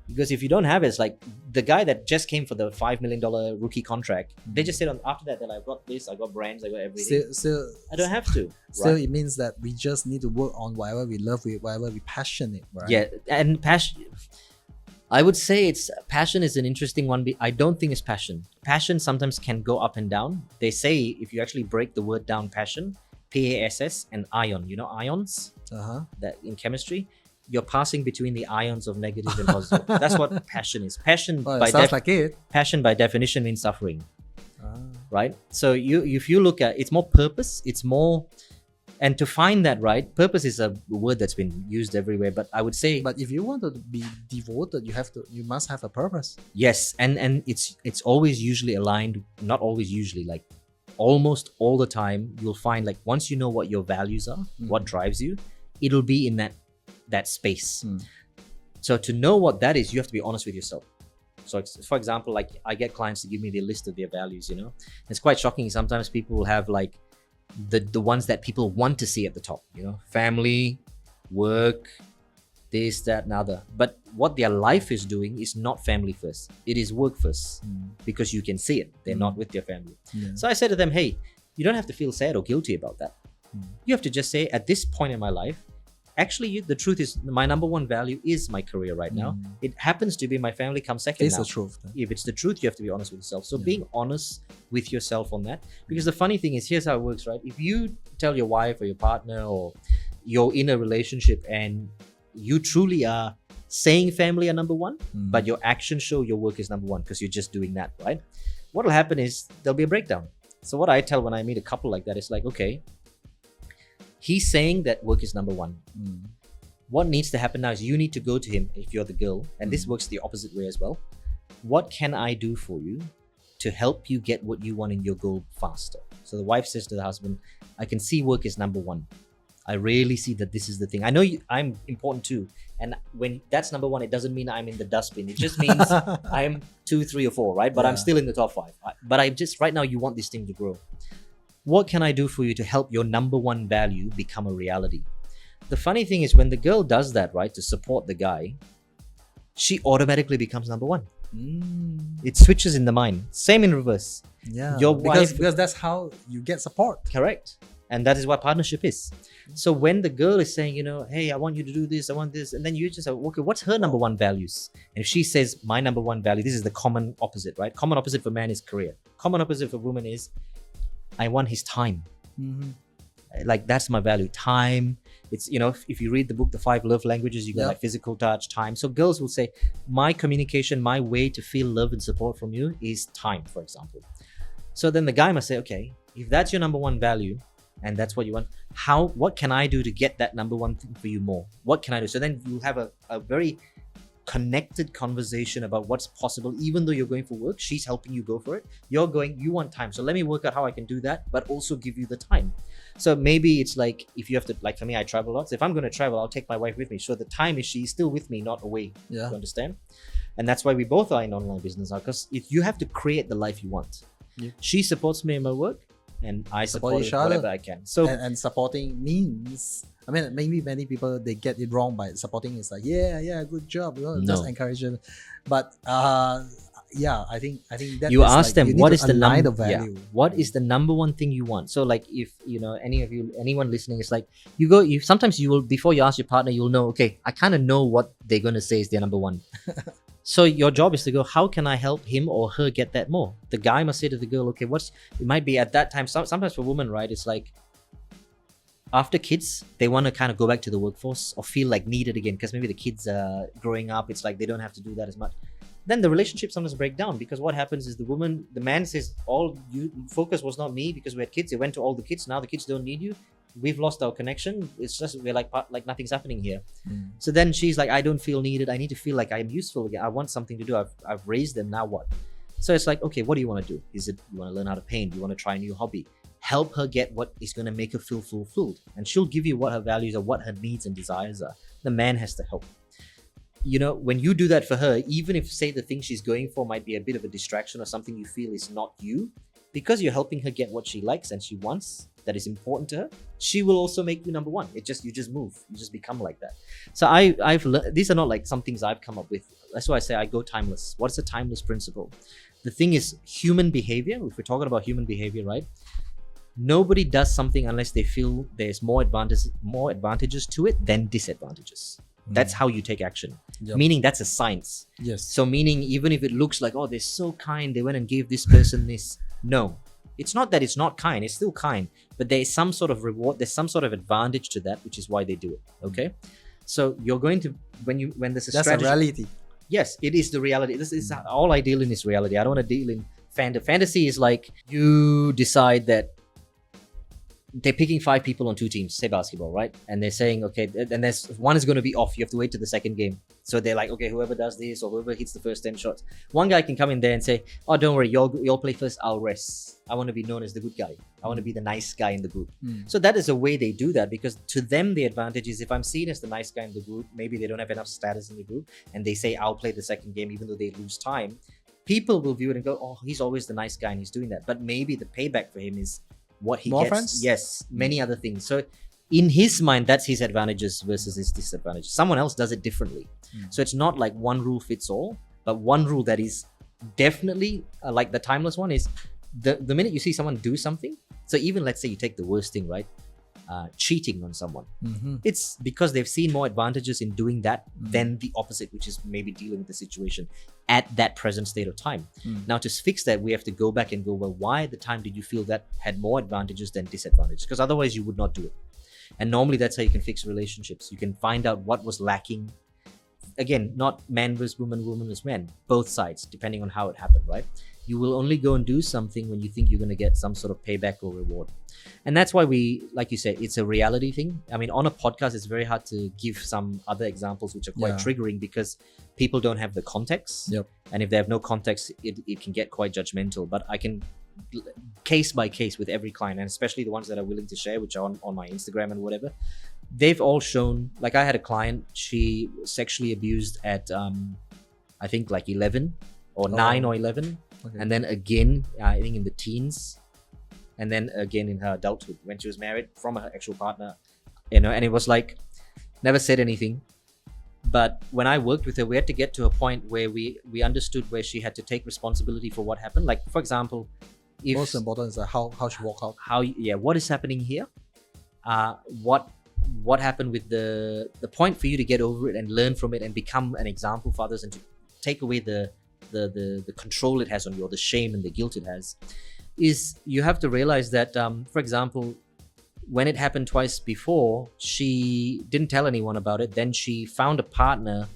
Because if you don't have it, it's like the guy that just came for the $5 million rookie contract. They just said after that, they're like, I got this, I got brands, I got everything. Still, I don't have to. Still, right? It means that we just need to work on whatever we love, whatever we passionate, right? Yeah, and passion. I would say passion is an interesting one. I don't think it's passion. Passion sometimes can go up and down. They say if you actually break the word down, passion, PASS, and ion. You know ions? That in chemistry. You're passing between the ions of negative and positive. That's what passion is. Passion by sounds like it. Passion by definition means suffering. right? So if you look at, it's more purpose, it's more, and to find that, right, purpose is a word that's been used everywhere, but I would say, But if you want to be devoted, you must have a purpose. yes, and it's always usually aligned, not always usually, like almost all the time, you'll find like once you know what your values are, what drives you, it'll be in that space. So to know what that is, you have to be honest with yourself. So for example, like I get clients to give me the list of their values, you know. It's quite shocking. Sometimes people will have like the ones that people want to see at the top, you know, family, work, this, that, and other. But what their life is doing is not family first. It is work first, because you can see it. They're not with their family. Yeah. So I said to them, hey, you don't have to feel sad or guilty about that. You have to just say, at this point in my life, actually, the truth is my number one value is my career right now. It happens to be my family comes second It's now. the truth. If it's the truth, you have to be honest with yourself. So being honest with yourself on that, because the funny thing is, here's how it works, right? If you tell your wife or your partner or you're in a relationship and you truly are saying family are number one, but your actions show your work is number one because you're just doing that, right? What will happen is there'll be a breakdown. So what I tell when I meet a couple like that is like, okay, he's saying that work is number one. What needs to happen now is you need to go to him if you're the girl, and this works the opposite way as well. What can I do for you to help you get what you want in your goal faster? So the wife says to the husband, I can see work is number one. I really see that this is the thing. I know I'm important too. And when that's number one, it doesn't mean I'm in the dustbin. It just means I'm 2, 3, or 4, right? But I'm still in the top 5. But I just, right now, you want this thing to grow. What can I do for you to help your number one value become a reality? The funny thing is when the girl does that, right, to support the guy, she automatically becomes number one. It switches in the mind. Same in reverse. Yeah, Your wife, because that's how you get support. correct. And that is what partnership is. So when the girl is saying, you know, hey, I want you to do this, I want this, and then you just say, okay, what's her number one values? And if she says, my number one value, this is the common opposite, right? Common opposite for man is career. Common opposite for woman is, I want his time. Like that's my value, time. It's, you know, if you read the book, The 5 Love Languages, you got like physical touch, time. So girls will say, my communication, my way to feel love and support from you is time, for example. So then the guy must say, okay, if that's your number one value and that's what you want, what can I do to get that number one thing for you more? What can I do? So then you have a very connected conversation about what's possible. Even though you're going for work, she's helping you go for it. You're going, you want time. So let me work out how I can do that, but also give you the time. So maybe it's like, if you have to, like for me, I travel a lot. So if I'm going to travel, I'll take my wife with me. So the time is she's still with me, not away. Yeah. You understand? And that's why we both are in online business now, because if you have to create the life you want. Yeah. She supports me in my work and I support each her other. whatever I can. So And supporting means, I mean, maybe many people, they get it wrong by supporting. It's like, yeah, good job, you know, No. just encourage them. But yeah, I think that you is ask like, them, you need what to is the align number value? what is the number one thing you want? So like, if you know, anyone listening is like, you sometimes you will, before you ask your partner, you'll know, okay, I kind of know what they're going to say is their number one. So your job is to go, how can I help him or her get that more? The guy must say to the girl, okay, it might be at that time, sometimes for women, right, it's like after kids, they want to kind of go back to the workforce or feel like needed again, because maybe the kids are growing up, it's like they don't have to do that as much. Then the relationship sometimes break down, because what happens is the man says, all you focus was not me because we had kids. It went to all the kids. Now the kids don't need you. We've lost our connection. It's just, we're like nothing's happening here. So then she's like, I don't feel needed. I need to feel like I am useful again. I want something to do. I've raised them. Now what? So it's like, okay, what do you want to do? Is it, you want to learn how to paint? You want to try a new hobby? Help her get what is going to make her feel fulfilled. And she'll give you what her values are, what her needs and desires are. The man has to help. You know, when you do that for her, even if, say, the thing she's going for might be a bit of a distraction or something you feel is not you, because you're helping her get what she likes and she wants, that is important to her, she will also make you number one. You just move. You just become like that. So I've learned, these are not like some things I've come up with. That's why I say I go timeless. What's the timeless principle? The thing is, human behavior, if we're talking about human behavior, right? Nobody does something unless they feel there's more advantages to it than disadvantages. That's how you take action. Yep. Meaning that's a science. Yes. So meaning, even if it looks like, oh, they're so kind, they went and gave this person this. No, it's not that it's not kind. It's still kind, but there's some sort of reward. There's some sort of advantage to that, which is why they do it. Okay. So you're going to, when there's a That's strategy. a reality. Yes, it is the reality. This is all I deal in is reality. I don't want to deal in fantasy is like you decide that they're picking 5 people on 2 teams, say basketball, right? And they're saying, okay, and there's one is going to be off. You have to wait to the second game. So they're like, okay, whoever does this or whoever hits the first 10 shots, one guy can come in there and say, oh, don't worry, you'll play first, I'll rest. I want to be known as the good guy. I want to be the nice guy in the group. So that is a way they do that, because to them, the advantage is if I'm seen as the nice guy in the group, maybe they don't have enough status in the group, and they say, I'll play the second game, even though they lose time. People will view it and go, oh, he's always the nice guy and he's doing that. But maybe the payback for him is what he More gets. friends? Yes, many other things. So in his mind, that's his advantages versus his disadvantages. Someone else does it differently. So it's not like one rule fits all, but one rule that is definitely like the timeless one is the minute you see someone do something. So even let's say you take the worst thing, right? Cheating on someone. It's because they've seen more advantages in doing that than the opposite, which is maybe dealing with the situation at that present state of time. Now to fix that, we have to go back and go, well, why at the time did you feel that had more advantages than disadvantages? Because otherwise you would not do it. And normally that's how you can fix relationships. You can find out what was lacking. Again, not man versus woman, woman versus man, both sides, depending on how it happened, right? You will only go and do something when you think you're going to get some sort of payback or reward. And that's why we, like you said, it's a reality thing. I mean, on a podcast, it's very hard to give some other examples which are quite triggering because people don't have the context. And if they have no context, it can get quite judgmental. But I can, case by case with every client, and especially the ones that are willing to share, which are on my Instagram and whatever, they've all shown, like I had a client, she was sexually abused at, I think like 11 or 9 or 11. And then again, I think in the teens, and then again in her adulthood when she was married from her actual partner, you know. And it was like, never said anything, but when I worked with her, we had to get to a point where we understood where she had to take responsibility for what happened. Like, for example, if most important is how she walk out. What is happening here? What happened with the point for you to get over it and learn from it and become an example for others and to take away the control it has on you, or the shame and the guilt it has, is you have to realize that, for example, when it happened twice before, she didn't tell anyone about it. Then she found a partner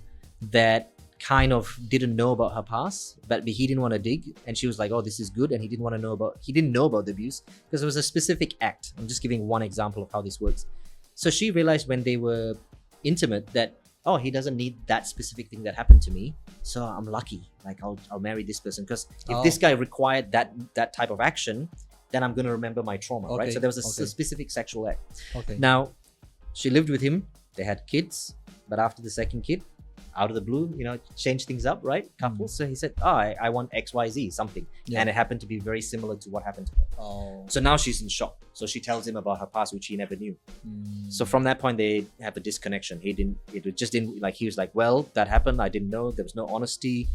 that kind of didn't know about her past, but he didn't want to dig, and she was like, oh, this is good. And he didn't know about the abuse because it was a specific act. I'm just giving one example of how this works. So she realized when they were intimate that, oh, he doesn't need that specific thing that happened to me, so I'm lucky. Like I'll marry this person, because if this guy required that type of action, then I'm going to remember my trauma, right? So there was a specific sexual act. Now, she lived with him. They had kids, but after the second kid, out of the blue, you know, change things up, right? Couples. So he said, oh, I want XYZ, something. And it happened to be very similar to what happened to her. So now she's in shock. So she tells him about her past, which he never knew. So from that point, they have a disconnection. He was like, well, that happened. I didn't know. There was no honesty.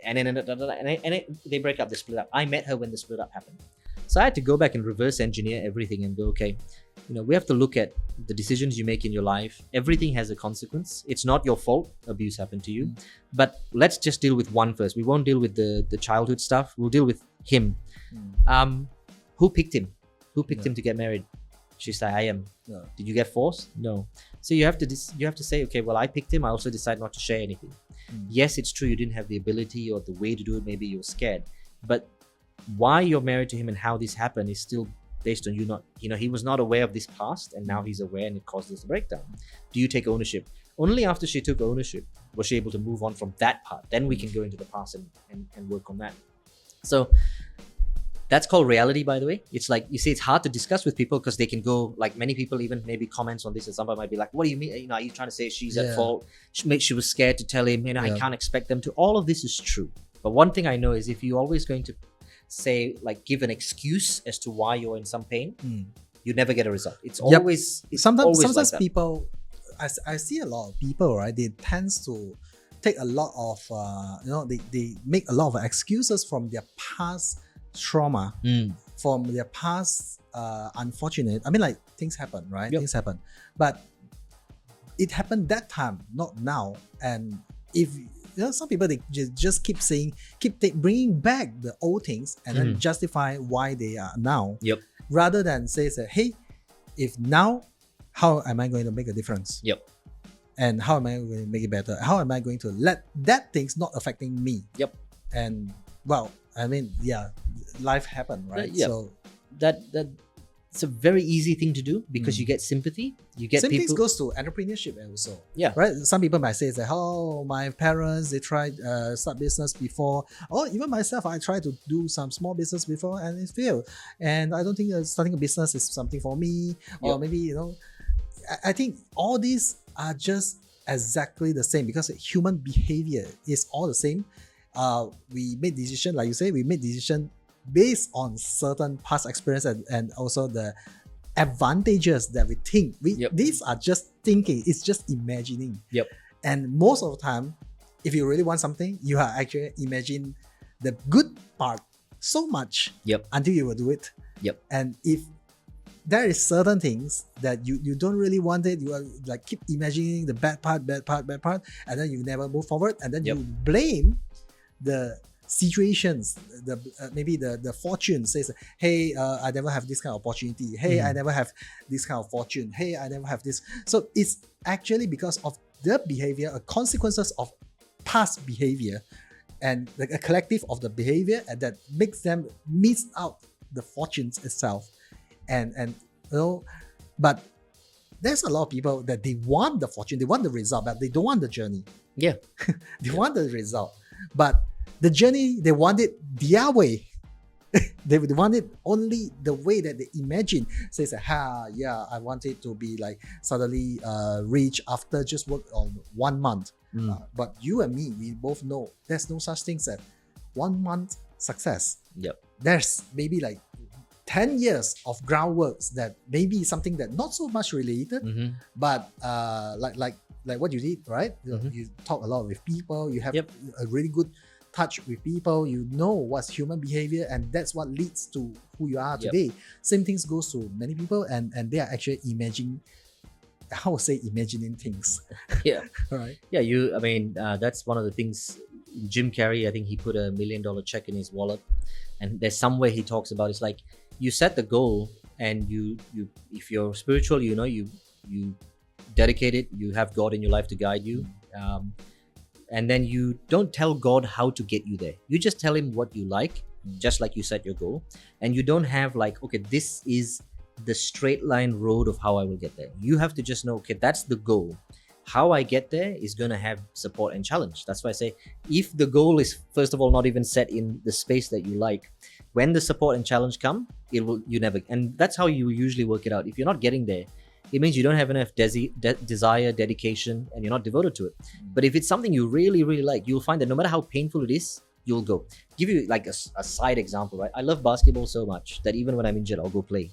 And then they break up, they split up. I met her when the split up happened. So I had to go back and reverse engineer everything and go, okay, you know, we have to look at the decisions you make in your life. Everything has a consequence. It's not your fault abuse happened to you. But let's just deal with one first. We won't deal with the childhood stuff. We'll deal with him. Who picked him? Who picked him to get married? She said, I am. Did you get forced? No. So you have to say, okay, well, I picked him. I also decided not to share anything. Yes, it's true you didn't have the ability or the way to do it. Maybe you were scared. But why you're married to him and how this happened is still based on you not, you know, he was not aware of this past, and now he's aware, and it caused this breakdown. Do you take ownership? Only after she took ownership was she able to move on from that part. Then we can go into the past and work on that. So that's called reality, by the way. It's like, you see, it's hard to discuss with people because they can go, like, many people even maybe comments on this, and somebody might be like, what do you mean? You know, are you trying to say she's at fault? She was scared to tell him, you know, I can't expect them to. All of this is true. But one thing I know is if you're always going to say, like, give an excuse as to why you're in some pain, you never get a result. It's always sometimes like that. People, I see a lot of people, right? They tends to take a lot of they make a lot of excuses from their past trauma, from their past unfortunate. I mean, like, things happen, right? Things happen, but it happened that time, not now. And if some people, they just keep saying, bringing back the old things and then justify why they are now, rather than say, hey, if now, how am I going to make a difference? And how am I going to make it better? How am I going to let that things not affecting me? And well, I mean, yeah, life happened, right? yeah. So That it's a very easy thing to do because you get sympathy. You get same things people. goes to entrepreneurship also. Yeah. Right. Some people might say that, oh, my parents, they tried start business before, or even myself, I tried to do some small business before and it failed. And I don't think starting a business is something for me. Or Yep. maybe, I think all these are just exactly the same because human behavior is all the same. We made decision, like you say, we made decision based on certain past experience and also the advantages that we think. Yep. These are just thinking, it's just imagining. Yep. And most of the time, if you really want something, you are actually imagine the good part so much Yep. until you will do it. Yep. And if there is certain things that you don't really want it, you are like keep imagining the bad part, and then you never move forward, and then Yep. you blame the situations, maybe the fortune says, hey, I never have this kind of opportunity, hey, I never have this kind of fortune, hey, I never have this. So it's actually because of the behavior, consequences of past behavior, and like a collective of the behavior, and that makes them miss out the fortunes itself. And but there's a lot of people that they want the fortune, they want the result, but they don't want the journey. Yeah. They want the result, but the journey, they want it their way. They want it only the way that they imagine. Says, yeah, I want it to be like suddenly rich after just work on 1 month. But you and me, we both know there's no such thing as 1 month success. Yep. There's maybe like 10 years of groundworks that maybe something that not so much related, but like what you did, right? You talk a lot with people, you have a really good touch with people, you know what's human behavior, and that's what leads to who you are today. Same things goes to many people, and they are actually imagining things. Yeah. Right. Yeah, that's one of the things. Jim Carrey, I think he put $1 million check in his wallet, and there's somewhere he talks about, it's like you set the goal, and you if you're spiritual, you dedicate it, you have God in your life to guide you, and then you don't tell God how to get you there. You just tell him what you like, just like you set your goal, and you don't have like, okay, this is the straight line road of how I will get there. You have to just know, okay, that's the goal. How I get there is going to have support and challenge. That's why I say, if the goal is first of all not even set in the space that you like, when the support and challenge come, you never. And that's how you usually work it out. If you're not getting there, it means you don't have enough desire, dedication, and you're not devoted to it. But if it's something you really, really like, you'll find that no matter how painful it is, you'll go. Give you like a side example, right? I love basketball so much that even when I'm injured, I'll go play.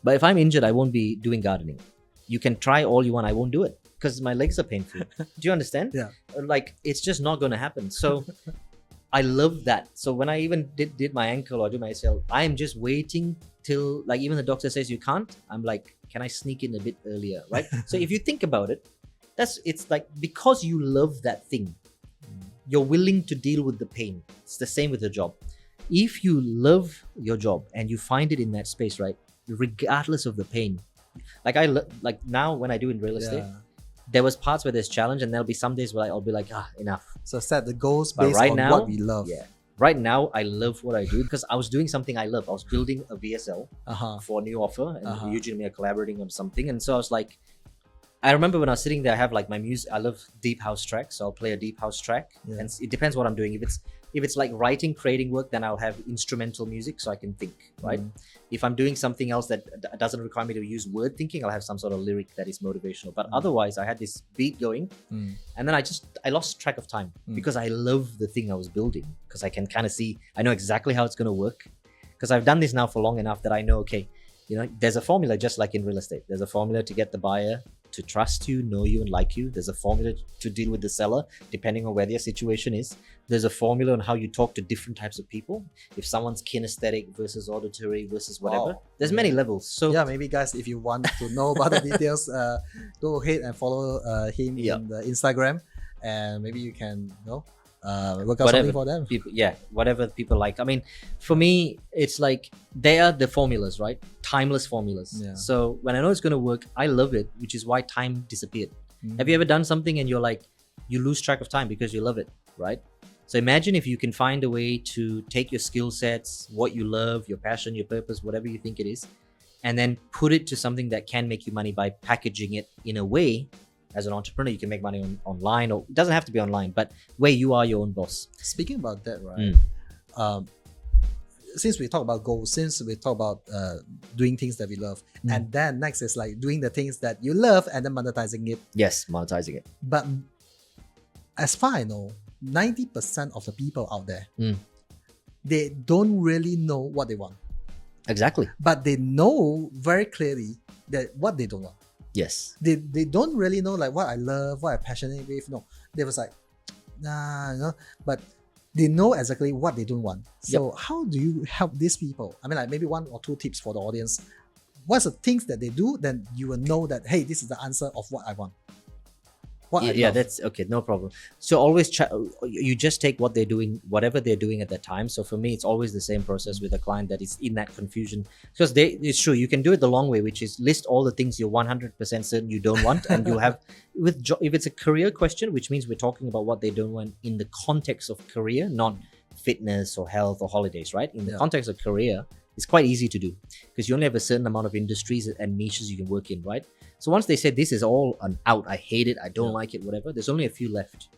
But if I'm injured, I won't be doing gardening. You can try all you want, I won't do it because my legs are painful. Do you understand? Yeah. Like, it's just not going to happen. So I love that. So when I even did my ankle or do my ACL, I'm just waiting till, like, even the doctor says you can't. I'm like, can I sneak in a bit earlier, right? So if you think about it, it's like, because you love that thing, you're willing to deal with the pain. It's the same with your job. If you love your job and you find it in that space, right, regardless of the pain, like now when I do in real estate, there was parts where there's challenge, and there'll be some days where I'll be like, enough. So set the goals based on what we love. Yeah. Right now, I love what I do because I was doing something I love. I was building a VSL for a new offer, and Eugene and me are collaborating on something. And so I was like, I remember when I was sitting there, I have like my music. I love deep house tracks, so I'll play a deep house track, and it depends what I'm doing. If it's like writing, creating work, then I'll have instrumental music so I can think, right? If I'm doing something else that doesn't require me to use word thinking, I'll have some sort of lyric that is motivational. But otherwise, I had this beat going, and then I lost track of time because I love the thing I was building, because I can kind of see, I know exactly how it's going to work, because I've done this now for long enough that I know, okay, there's a formula, just like in real estate. There's a formula to get the buyer to trust you, know you, and like you. There's a formula to deal with the seller, depending on where their situation is. There's a formula on how you talk to different types of people. If someone's kinesthetic versus auditory versus whatever. There's many levels. So yeah, maybe guys, if you want to know about the details, go ahead and follow him in the Instagram, and maybe you can work out something for them. Whatever people like. I mean, for me, it's like they are the formulas, right? Timeless formulas. Yeah. So when I know it's going to work, I love it, which is why time disappeared. Have you ever done something and you're like, you lose track of time because you love it, right? So imagine if you can find a way to take your skill sets, what you love, your passion, your purpose, whatever you think it is, and then put it to something that can make you money by packaging it in a way. As an entrepreneur, you can make money online, or it doesn't have to be online, but where you are your own boss. Speaking about that, right? Since we talk about goals, since we talk about doing things that we love, and then next is like doing the things that you love and then monetizing it. Yes, monetizing it. But as far I know, 90% of the people out there, they don't really know what they want. Exactly. But they know very clearly that what they don't want. Yes. They don't really know like what I love, what I'm passionate with. No, they was like, nah, you know. But they know exactly what they don't want. So how do you help these people? I mean, like maybe 1 or 2 tips for the audience. What's the things that they do? Then you will know that, hey, this is the answer of what I want. Yeah, that's okay, no problem. So always you just take what they're doing, whatever they're doing at that time. So for me, it's always the same process with a client that is in that confusion, because it's true, you can do it the long way, which is list all the things you're 100% certain you don't want, and you'll have if it's a career question, which means we're talking about what they don't want in the context of career, not fitness or health or holidays, right? In the context of career, it's quite easy to do because you only have a certain amount of industries and niches you can work in, right? So once they say this is all an out, I hate it, I don't like it, whatever, there's only a few left.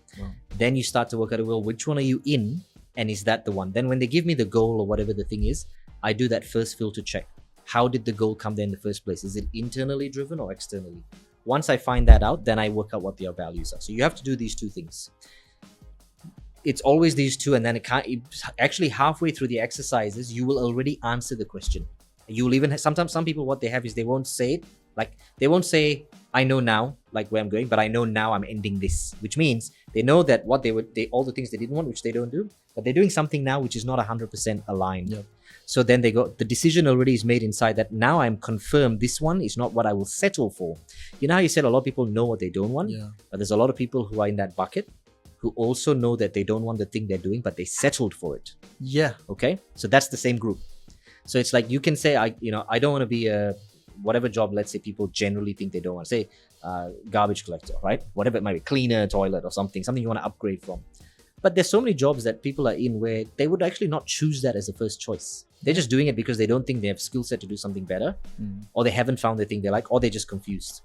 Then you start to work out, well, which one are you in? And is that the one? Then when they give me the goal or whatever the thing is, I do that first filter check. How did the goal come there in the first place? Is it internally driven or externally? Once I find that out, then I work out what their values are. So you have to do these 2 things. It's always these 2, and then actually halfway through the exercises, you will already answer the question. You will even sometimes some people, what they have is they won't say it. Like they won't say, I know now, like where I'm going, but I know now I'm ending this, which means they know that what all the things they didn't want, which they don't do, but they're doing something now which is not 100% aligned. So then the decision already is made inside that now I'm confirmed this one is not what I will settle for. You know how you said a lot of people know what they don't want, but there's a lot of people who are in that bucket who also know that they don't want the thing they're doing, but they settled for it. Okay. So that's the same group. So it's like you can say, I don't want to be a whatever job, let's say people generally think they don't want to say garbage collector, right? Whatever it might be, cleaner, toilet or something you want to upgrade from. But there's so many jobs that people are in where they would actually not choose that as a first choice. They're just doing it because they don't think they have skill set to do something better, or they haven't found the thing they like, or they're just confused.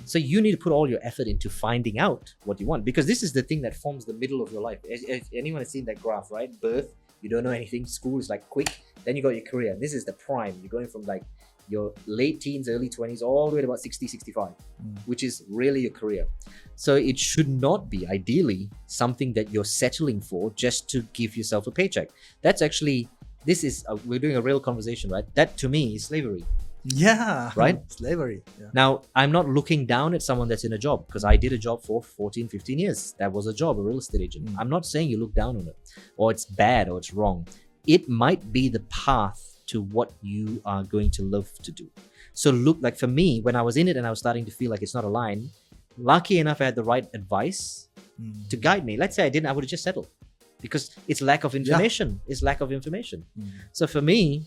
So you need to put all your effort into finding out what you want, because this is the thing that forms the middle of your life. If anyone has seen that graph, right? Birth, you don't know anything. School is like quick. Then you got your career. This is the prime. You're going from like your late teens, early 20s, all the way to about 60, 65, which is really your career. So it should not be, ideally, something that you're settling for just to give yourself a paycheck. That's actually, we're doing a real conversation, right? That to me is slavery. Yeah. Right? Slavery. Yeah. Now, I'm not looking down at someone that's in a job, because I did a job for 14, 15 years. That was a job, a real estate agent. I'm not saying you look down on it, or it's bad, or it's wrong. It might be the path to what you are going to love to do. So look, like for me, when I was in it and I was starting to feel like it's not aligned, lucky enough I had the right advice to guide me. Let's say I didn't, I would have just settled, because it's lack of information. It's lack of information. So for me,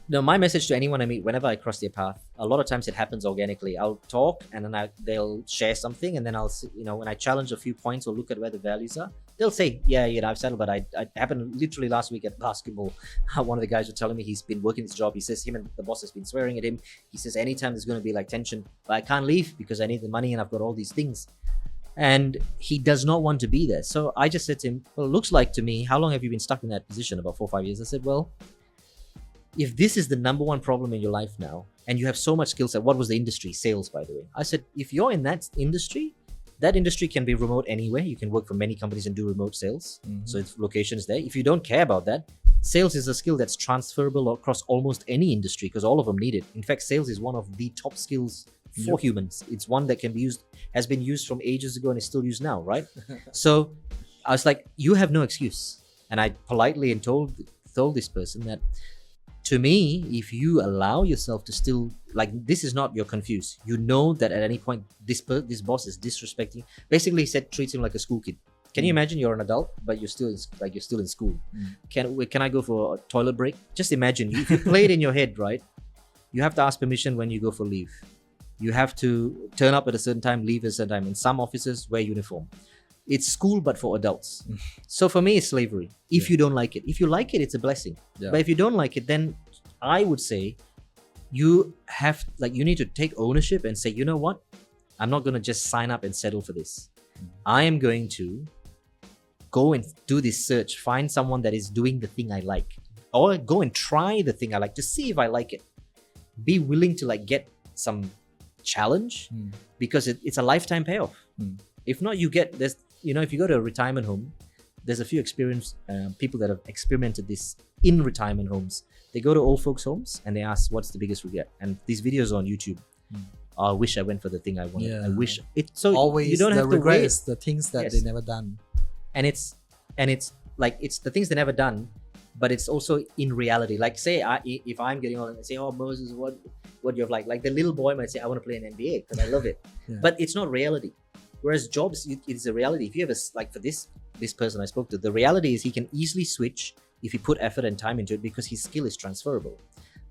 my message to anyone I meet, whenever I cross their path, a lot of times it happens organically. I'll talk and then they'll share something, and then I'll, when I challenge a few points or look at where the values are, they'll say, I've settled, but I happened literally last week at basketball. One of the guys was telling me he's been working his job. He says him and the boss has been swearing at him. He says, anytime there's going to be like tension, but I can't leave because I need the money and I've got all these things. And he does not want to be there. So I just said to him, well, it looks like to me, how long have you been stuck in that position? About 4 or 5 years. I said, well, if this is the number one problem in your life now, and you have so much skill set, what was the industry? Sales, by the way. I said, if you're in that industry can be remote anywhere. You can work for many companies and do remote sales. So its location is there. If you don't care about that, sales is a skill that's transferable across almost any industry, because all of them need it. In fact, sales is one of the top skills for humans. It's one that has been used from ages ago and is still used now, right? So I was like, you have no excuse. And I politely told this person that, to me, if you allow yourself to still, like, this is not, you're confused. You know that at any point this boss is disrespecting. Basically, he said treats him like a school kid. Can you imagine you're an adult, but you're still in school? Can I go for a toilet break? Just imagine, if you play it in your head, right? You have to ask permission when you go for leave. You have to turn up at a certain time, leave at a certain time. In some offices, wear uniform. It's school, but for adults. So for me, it's slavery. If you don't like it, if you like it, it's a blessing. Yeah. But if you don't like it, then I would say you need to take ownership and say, you know what? I'm not going to just sign up and settle for this. I am going to go and do this search, find someone that is doing the thing I like, or go and try the thing I like to see if I like it. Be willing to like get some challenge because it's a lifetime payoff. If not, you get this, if you go to a retirement home, there's a few experienced people that have experimented this in retirement homes. They go to old folks' homes and they ask, what's the biggest regret? And these videos are on YouTube. I wish I went for the thing I wanted. Yeah. I wish it. So Always you don't the have to regret wait. is the things that Yes. they never done. And it's like it's the things they never done, but it's also in reality. Like say if I'm getting on and say, oh Moses, what you have like the little boy might say, I want to play an NBA because I love it. Yeah. But it's not reality. Whereas jobs, it's a reality. If you have like for this person I spoke to, the reality is he can easily switch if he put effort and time into it because his skill is transferable.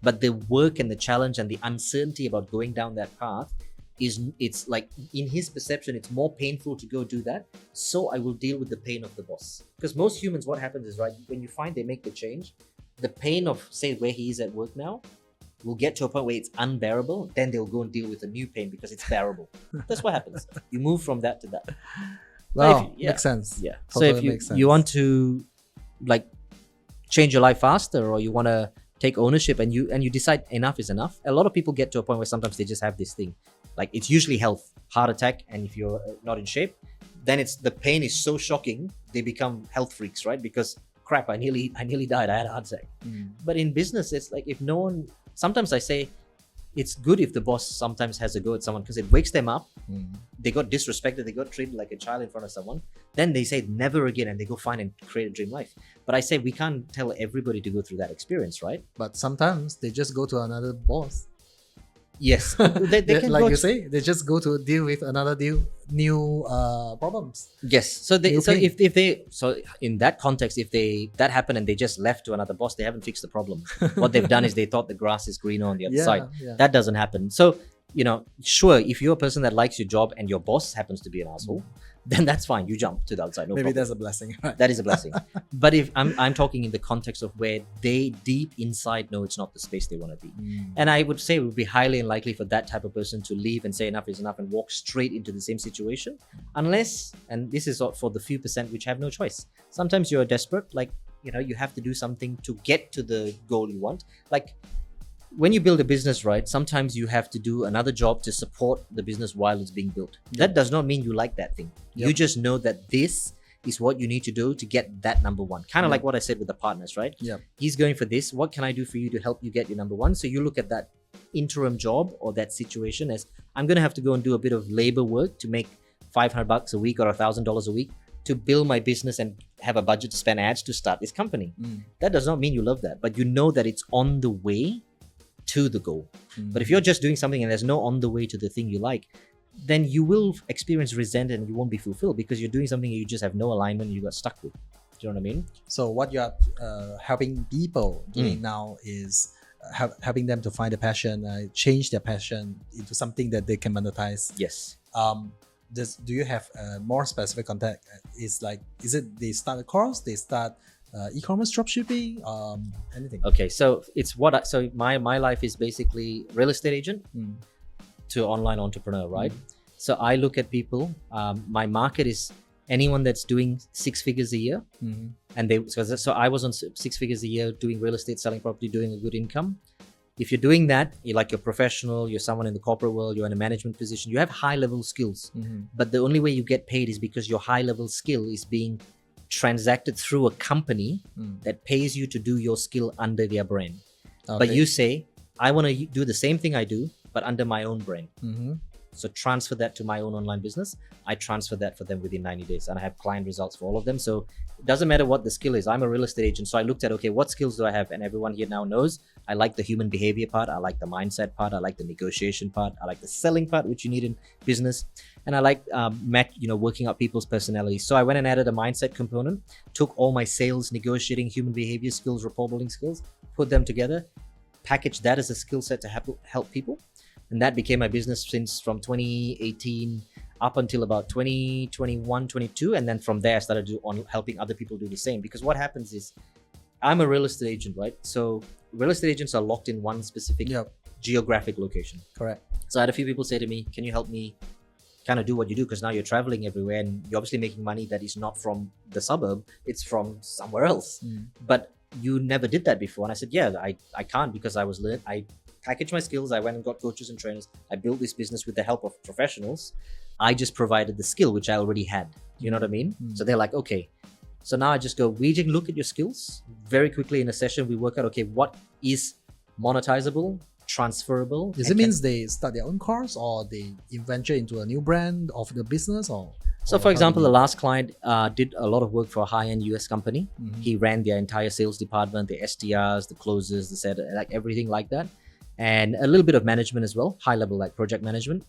But the work and the challenge and the uncertainty about going down that path it's like in his perception, it's more painful to go do that. So I will deal with the pain of the boss. Because most humans, what happens is, right, when you find they make the change, the pain of say where he is at work now will get to a point where it's unbearable. Then they'll go and deal with a new pain because it's bearable. That's what happens. You move from that to that. Wow, yeah. makes sense. Yeah. Totally so if makes sense. you want to like change your life faster, or you want to take ownership and you decide enough is enough. A lot of people get to a point where sometimes they just have this thing. Like it's usually health, heart attack, and if you're not in shape, then it's the pain is so shocking they become health freaks, right? Because crap, I nearly died. I had a heart attack. But in business, it's like if no one. Sometimes I say it's good if the boss sometimes has a go at someone because it wakes them up. They got disrespected. They got treated like a child in front of someone. Then they say never again, and they go find and create a dream life. But I say we can't tell everybody to go through that experience, right? But sometimes they just go to another boss. Yes, they can like go you say, they just go to deal with another new problems. Yes. So New pain. if they in that context, if that happened and they just left to another boss, they haven't fixed the problem. What they've done is they thought the grass is greener on the other side. Yeah. That doesn't happen. So sure, if you're a person that likes your job and your boss happens to be an asshole, then that's fine. You jump to the outside. No Maybe problem. that's a blessing, right? That is a blessing. But if I'm talking in the context of where they deep inside know it's not the space they want to be. And I would say it would be highly unlikely for that type of person to leave and say enough is enough and walk straight into the same situation. Unless, and this is for the few percent which have no choice. Sometimes you're desperate, like, you have to do something to get to the goal you want. Like, when you build a business, right, sometimes you have to do another job to support the business while it's being built. That does not mean you like that thing. You just know that this is what you need to do to get that number one. Kind of like what I said with the partners, right? Yeah. He's going for this. What can I do for you to help you get your number one? So you look at that interim job or that situation as I'm going to have to go and do a bit of labor work to make $500 a week or $1,000 a week to build my business and have a budget to spend ads to start this company. That does not mean you love that, but you know that it's on the way to the goal. But if you're just doing something and there's no on the way to the thing you like, then you will experience resentment and you won't be fulfilled because you're doing something you just have no alignment and you got stuck with. Do you know what I mean? So what you are helping people doing now is helping them to find a passion, change their passion into something that they can monetize. Yes. Do you have more specific contact? Is it they start a course, they start e-commerce dropshipping, anything? Okay, so it's my life is basically real estate agent to online entrepreneur, right? So I look at people. My market is anyone that's doing 6 figures a year, and so I was on 6 figures a year doing real estate, selling property, doing a good income. If you're doing that, you're professional, you're someone in the corporate world, you're in a management position, you have high level skills. But the only way you get paid is because your high level skill is being transacted through a company that pays you to do your skill under their brand. But you say, I want to do the same thing I do, but under my own brand. So transfer that to my own online business. I transfer that for them within 90 days and I have client results for all of them. So it doesn't matter what the skill is. I'm a real estate agent. So I looked at, okay, what skills do I have? And everyone here now knows I like the human behavior part. I like the mindset part. I like the negotiation part. I like the selling part, which you need in business. And I like working out people's personalities. So I went and added a mindset component, took all my sales, negotiating, human behavior skills, rapport building skills, put them together, packaged that as a skill set to help people. And that became my business from 2018. up until about 2021, 22, and then from there I started helping other people do the same. Because what happens is, I'm a real estate agent, right? So real estate agents are locked in one specific geographic location. Correct. So I had a few people say to me, can you help me kind of do what you do? Because now you're traveling everywhere and you're obviously making money that is not from the suburb, it's from somewhere else. But you never did that before. And I said, yeah, I can't, because I packaged my skills. I went and got coaches and trainers. I built this business with the help of professionals. I just provided the skill, which I already had. You know what I mean? So they're like, okay. So now I just go, we just look at your skills very quickly in a session. We work out, okay, what is monetizable, transferable. Does it means they start their own course, or they venture into a new brand of the business, or? So for example, the last client did a lot of work for a high-end US company. He ran their entire sales department, the SDRs, the closers, the set, like everything like that. And a little bit of management as well, high level, like project management.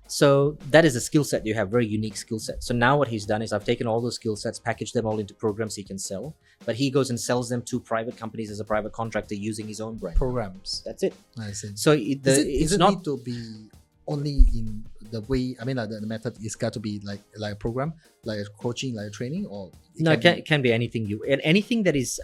So that is a skill set you have, very unique skill set. So now what he's done is I've taken all those skill sets, packaged them all into programs he can sell, but he goes and sells them to private companies as a private contractor using his own brand. Programs. That's it. I see. So it's not need to be only in the way, I mean, like the method is got to be like a program, like a coaching, like a training, or it can be anything anything that is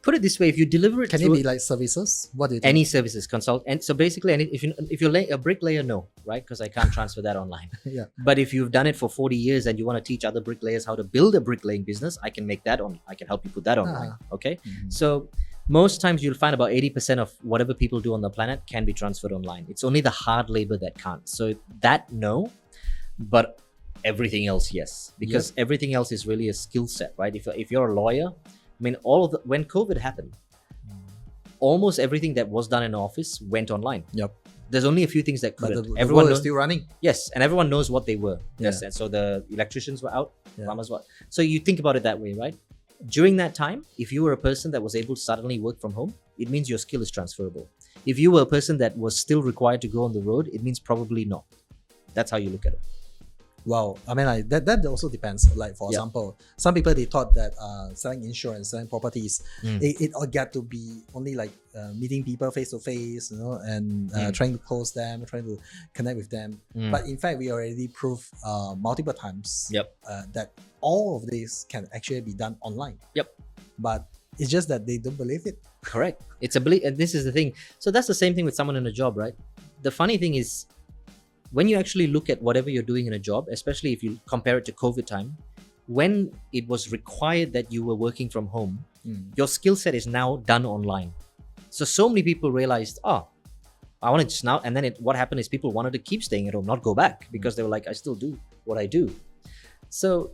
put it this way, if you deliver it, can it be like services? What do you think? Any services, consult, and so basically, if you're a bricklayer, no, right? Because I can't transfer that online. Yeah. But if you've done it for 40 years and you want to teach other bricklayers how to build a bricklaying business, I can make that on. I can help you put that online. Okay. So most times you'll find about 80% of whatever people do on the planet can be transferred online. It's only the hard labor that can't. So that no, but everything else yes, because everything else is really a skill set, right? If you're a lawyer. I mean, when COVID happened, almost everything that was done in office went online. Yep. There's only a few things that couldn't. But everyone is still running. Yes, and everyone knows what they were. Yeah. Yes, and so the electricians were out, plumbers were. So you think about it that way, right? During that time, if you were a person that was able to suddenly work from home, it means your skill is transferable. If you were a person that was still required to go on the road, it means probably not. That's how you look at it. Well, I mean, that also depends. Like, for example, some people, they thought that selling insurance, selling properties, it all got to be only like meeting people face to face, and trying to close them, trying to connect with them. But in fact, we already proved multiple times that all of this can actually be done online. But it's just that they don't believe it. Correct. It's a belief, and this is the thing. So that's the same thing with someone in a job, right? The funny thing is, when you actually look at whatever you're doing in a job, especially if you compare it to COVID time, when it was required that you were working from home, your skill set is now done online. So many people realized, I want to just now, and then what happened is people wanted to keep staying at home, not go back, because they were like, I still do what I do. So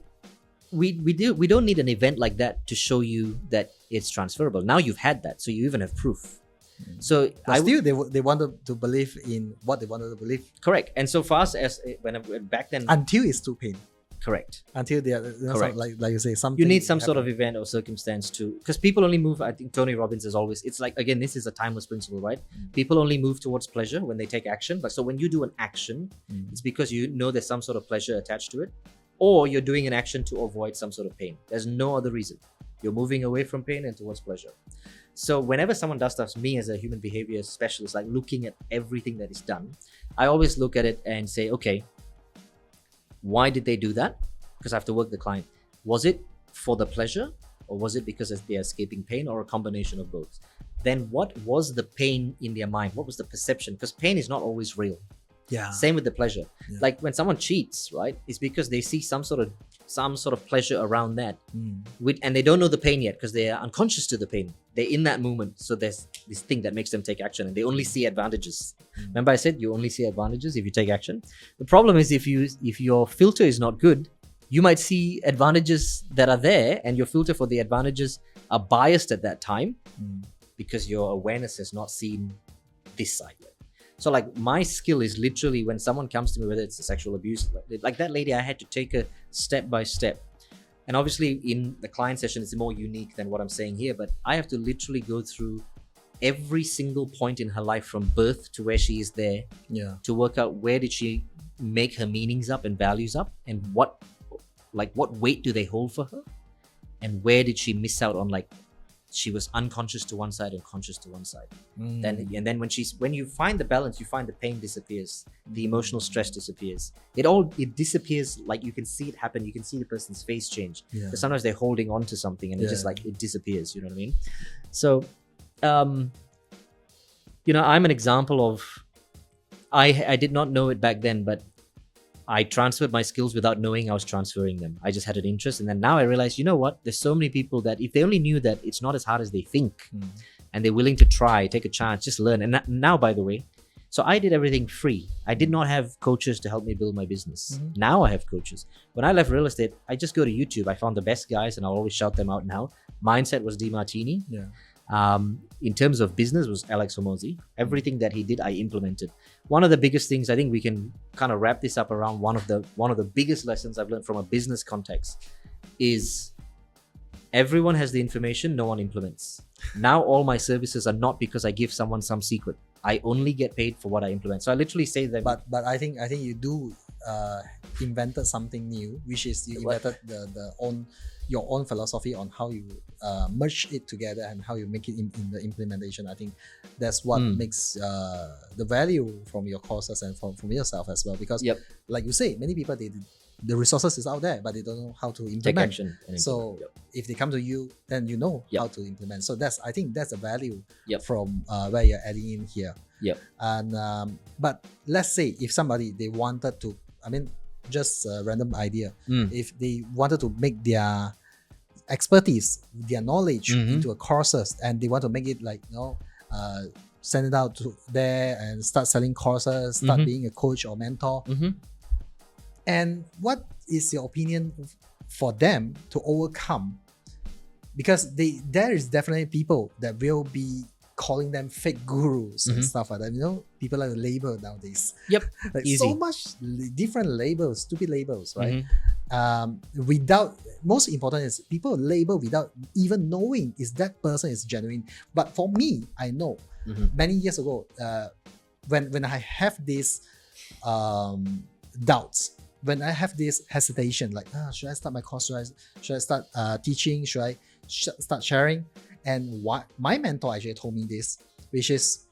we don't need an event like that to show you that it's transferable. Now you've had that, so you even have proof. So they wanted to believe in what they wanted to believe. Correct. And so for us, as when back then, until it's too pain. Correct. Until they are, correct. Like you say, something. You need some sort of event or circumstance to, because people only move. I think Tony Robbins is always. It's like, again, this is a timeless principle, right? People only move towards pleasure when they take action. But so when you do an action, it's because you know there's some sort of pleasure attached to it, or you're doing an action to avoid some sort of pain. There's no other reason. You're moving away from pain and towards pleasure. So whenever someone does stuff, me as a human behavior specialist, like looking at everything that is done, I always look at it and say, okay, why did they do that? Because I have to work the client. Was it for the pleasure, or was it because they're escaping pain, or a combination of both? Then what was the pain in their mind? What was the perception? Because pain is not always real. Yeah. Same with the pleasure. Like when someone cheats, right? It's because they see some sort of pleasure around that, and they don't know the pain yet because they are unconscious to the pain. They're in that moment, so there's this thing that makes them take action, and they only see advantages. Remember, I said you only see advantages if you take action. The problem is if your filter is not good, you might see advantages that are there, and your filter for the advantages are biased at that time because your awareness has not seen this side yet. So like my skill is literally when someone comes to me, whether it's a sexual abuse, like that lady, I had to take her step by step. And obviously in the client session, it's more unique than what I'm saying here, but I have to literally go through every single point in her life from birth to where she is there to work out where did she make her meanings up and values up, and what weight do they hold for her, and where did she miss out on like she was unconscious to one side and conscious to one side. Mm. Then when you find the balance, you find the pain disappears, the emotional stress disappears. It disappears. Like you can see it happen. You can see the person's face change. Yeah. Because sometimes they're holding on to something and it just Yeah. like it disappears. You know what I mean? So, I'm an example of. I did not know it back then, but I transferred my skills without knowing I was transferring them. I just had an interest, and then now I realized, you know what? There's so many people that if they only knew that it's not as hard as they think, and they're willing to try, take a chance, just learn. And now, by the way, so I did everything free. I did not have coaches to help me build my business. Now I have coaches. When I left real estate, I just go to YouTube. I found the best guys, and I'll always shout them out now. Mindset was DeMartini. Yeah. In terms of business was Alex Hormozi. Everything that he did, I implemented. One of the biggest things, I think we can kind of wrap this up around one of the biggest lessons I've learned from a business context is everyone has the information, no one implements. Now all my services are not because I give someone some secret. I only get paid for what I implement. So I literally say that. But I think you do invented something new, which is you invented your own philosophy on how you merge it together and how you make it in the implementation. I think that's what makes the value from your courses and from yourself as well. Because like you say, many people the resources is out there, but they don't know how to implement. Take action. So if they come to you, then you know how to implement. So I think that's a value from where you're adding in here. And but let's say if somebody they wanted to, just a random idea, if they wanted to make their expertise, their knowledge into a courses, and they want to make it like send it out to there and start selling courses, start being a coach or mentor. And what is your opinion for them to overcome? Because there is definitely people that will be calling them fake gurus and stuff like that. People like to label nowadays. Like Easy. so much different labels, stupid labels, right? Most important is people label without even knowing is that person is genuine. But for me, I know many years ago, when I have this doubts, when I have this hesitation, like should I start my course? Should I start teaching? Should I start sharing? And what my mentor actually told me this, which is,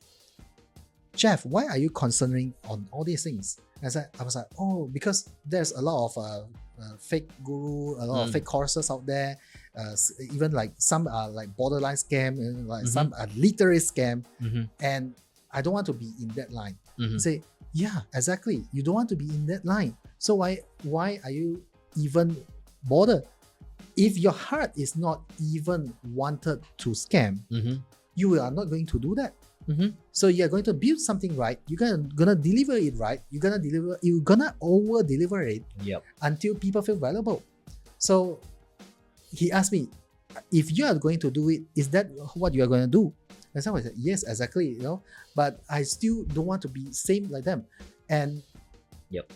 Jeff, why are you concentrating on all these things? And I was like, because there's a lot of fake guru, a lot of fake courses out there. Even like some are like borderline scam, and like some are literary scam. And I don't want to be in that line. Say, yeah, exactly. You don't want to be in that line. So why are you even bothered? If your heart is not even wanted to scam, you are not going to do that. So you're going to build something right. You're gonna deliver it right. You're gonna over deliver it until people feel valuable. So he asked me, if you are going to do it, is that what you are going to do? And so I said, yes, exactly. But I still don't want to be same like them. And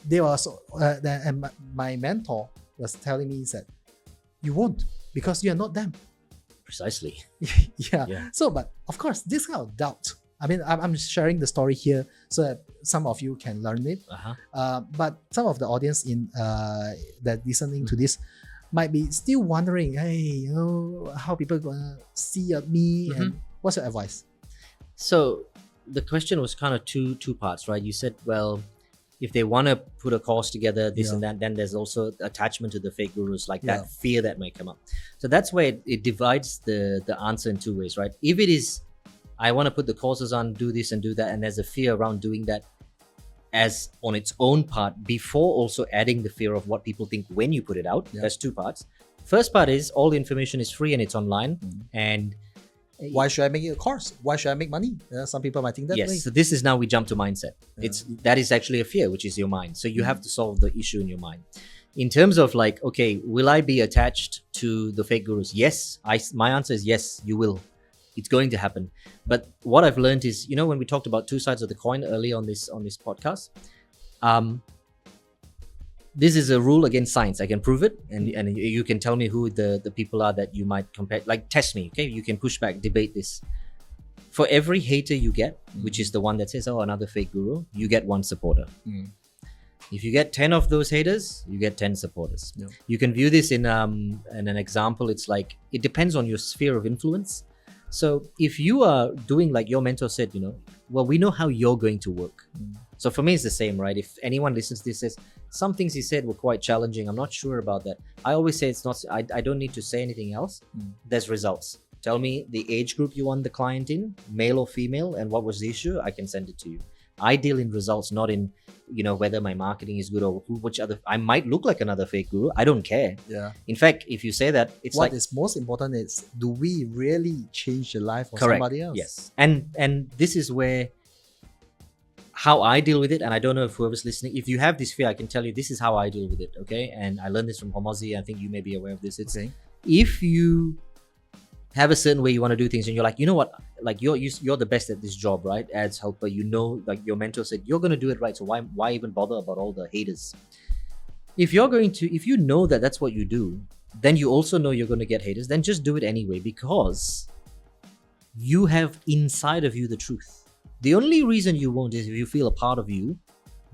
they were and my mentor was telling me that you won't, because you're not them. Precisely. Yeah. So, but of course, this kind of doubt. I'm sharing the story here so that some of you can learn it. But some of the audience that listening to this might be still wondering, hey, how people gonna see me, and what's your advice? So the question was kind of two parts, right? You said, well, if they want to put a course together, this and that, then there's also attachment to the fake gurus, like that fear that might come up. So that's where it divides the answer in two ways, right? If it is, I want to put the courses on, do this and do that, and there's a fear around doing that as on its own part, before also adding the fear of what people think when you put it out. There's two parts. First part is all the information is free and it's online. And why should I make it a course? Why should I make money? Some people might think that way. So this is now we jump to mindset. That is actually a fear, which is your mind. So you have to solve the issue in your mind. In terms of like, okay, will I be attached to the fake gurus? Yes. My answer is yes, you will. It's going to happen. But what I've learned is, when we talked about two sides of the coin earlier on this podcast, this is a rule against science. I can prove it, and you can tell me who the people are that you might compare. Like, test me, okay? You can push back, debate this. For every hater you get, which is the one that says, another fake guru, you get one supporter. If you get 10 of those haters, you get 10 supporters. You can view this in an example. It's like, it depends on your sphere of influence. So if you are doing like your mentor said, well, we know how you're going to work. So for me, it's the same, right? If anyone listens to this says some things he said were quite challenging, I'm not sure about that. I always say it's not. I don't need to say anything else. There's results. Tell me the age group you want the client in, male or female, and what was the issue. I can send it to you. I deal in results, not in whether my marketing is good or which other. I might look like another fake guru. I don't care. Yeah. In fact, if you say that, it's what is most important is, do we really change the life of correct. somebody else? Yes. And this is where how I deal with it, and I don't know if whoever's listening, if you have this fear, I can tell you this is how I deal with it. Okay, and I learned this from Homozi. I think you may be aware of this. It's if you have a certain way you want to do things, and you're like, you know what, like you're the best at this job, right? Ads helper, like your mentor said, you're going to do it right. So why even bother about all the haters? If you know that that's what you do, then you also know you're going to get haters. Then just do it anyway, because you have inside of you the truth. The only reason you won't is if you feel a part of you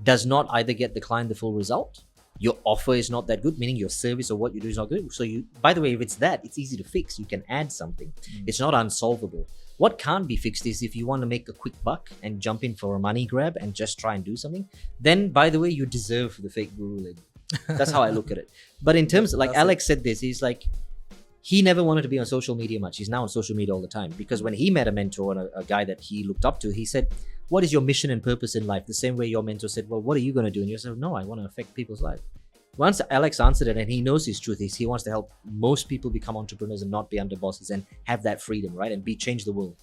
does not either get the client the full result, your offer is not that good, meaning your service or what you do is not good. So by the way, if it's that, it's easy to fix. You can add something. It's not unsolvable. What can't be fixed is if you want to make a quick buck and jump in for a money grab and just try and do something, then by the way, you deserve the fake guru lady. That's how I look at it. But in terms of, like Alex said this, he's like, he never wanted to be on social media much. He's now on social media all the time, because when he met a mentor and a guy that he looked up to, he said, what is your mission and purpose in life? The same way your mentor said, well, what are you going to do? And you said, no, I want to affect people's life. Once Alex answered it, and he knows his truth, is he wants to help most people become entrepreneurs and not be under bosses and have that freedom, right? And change the world.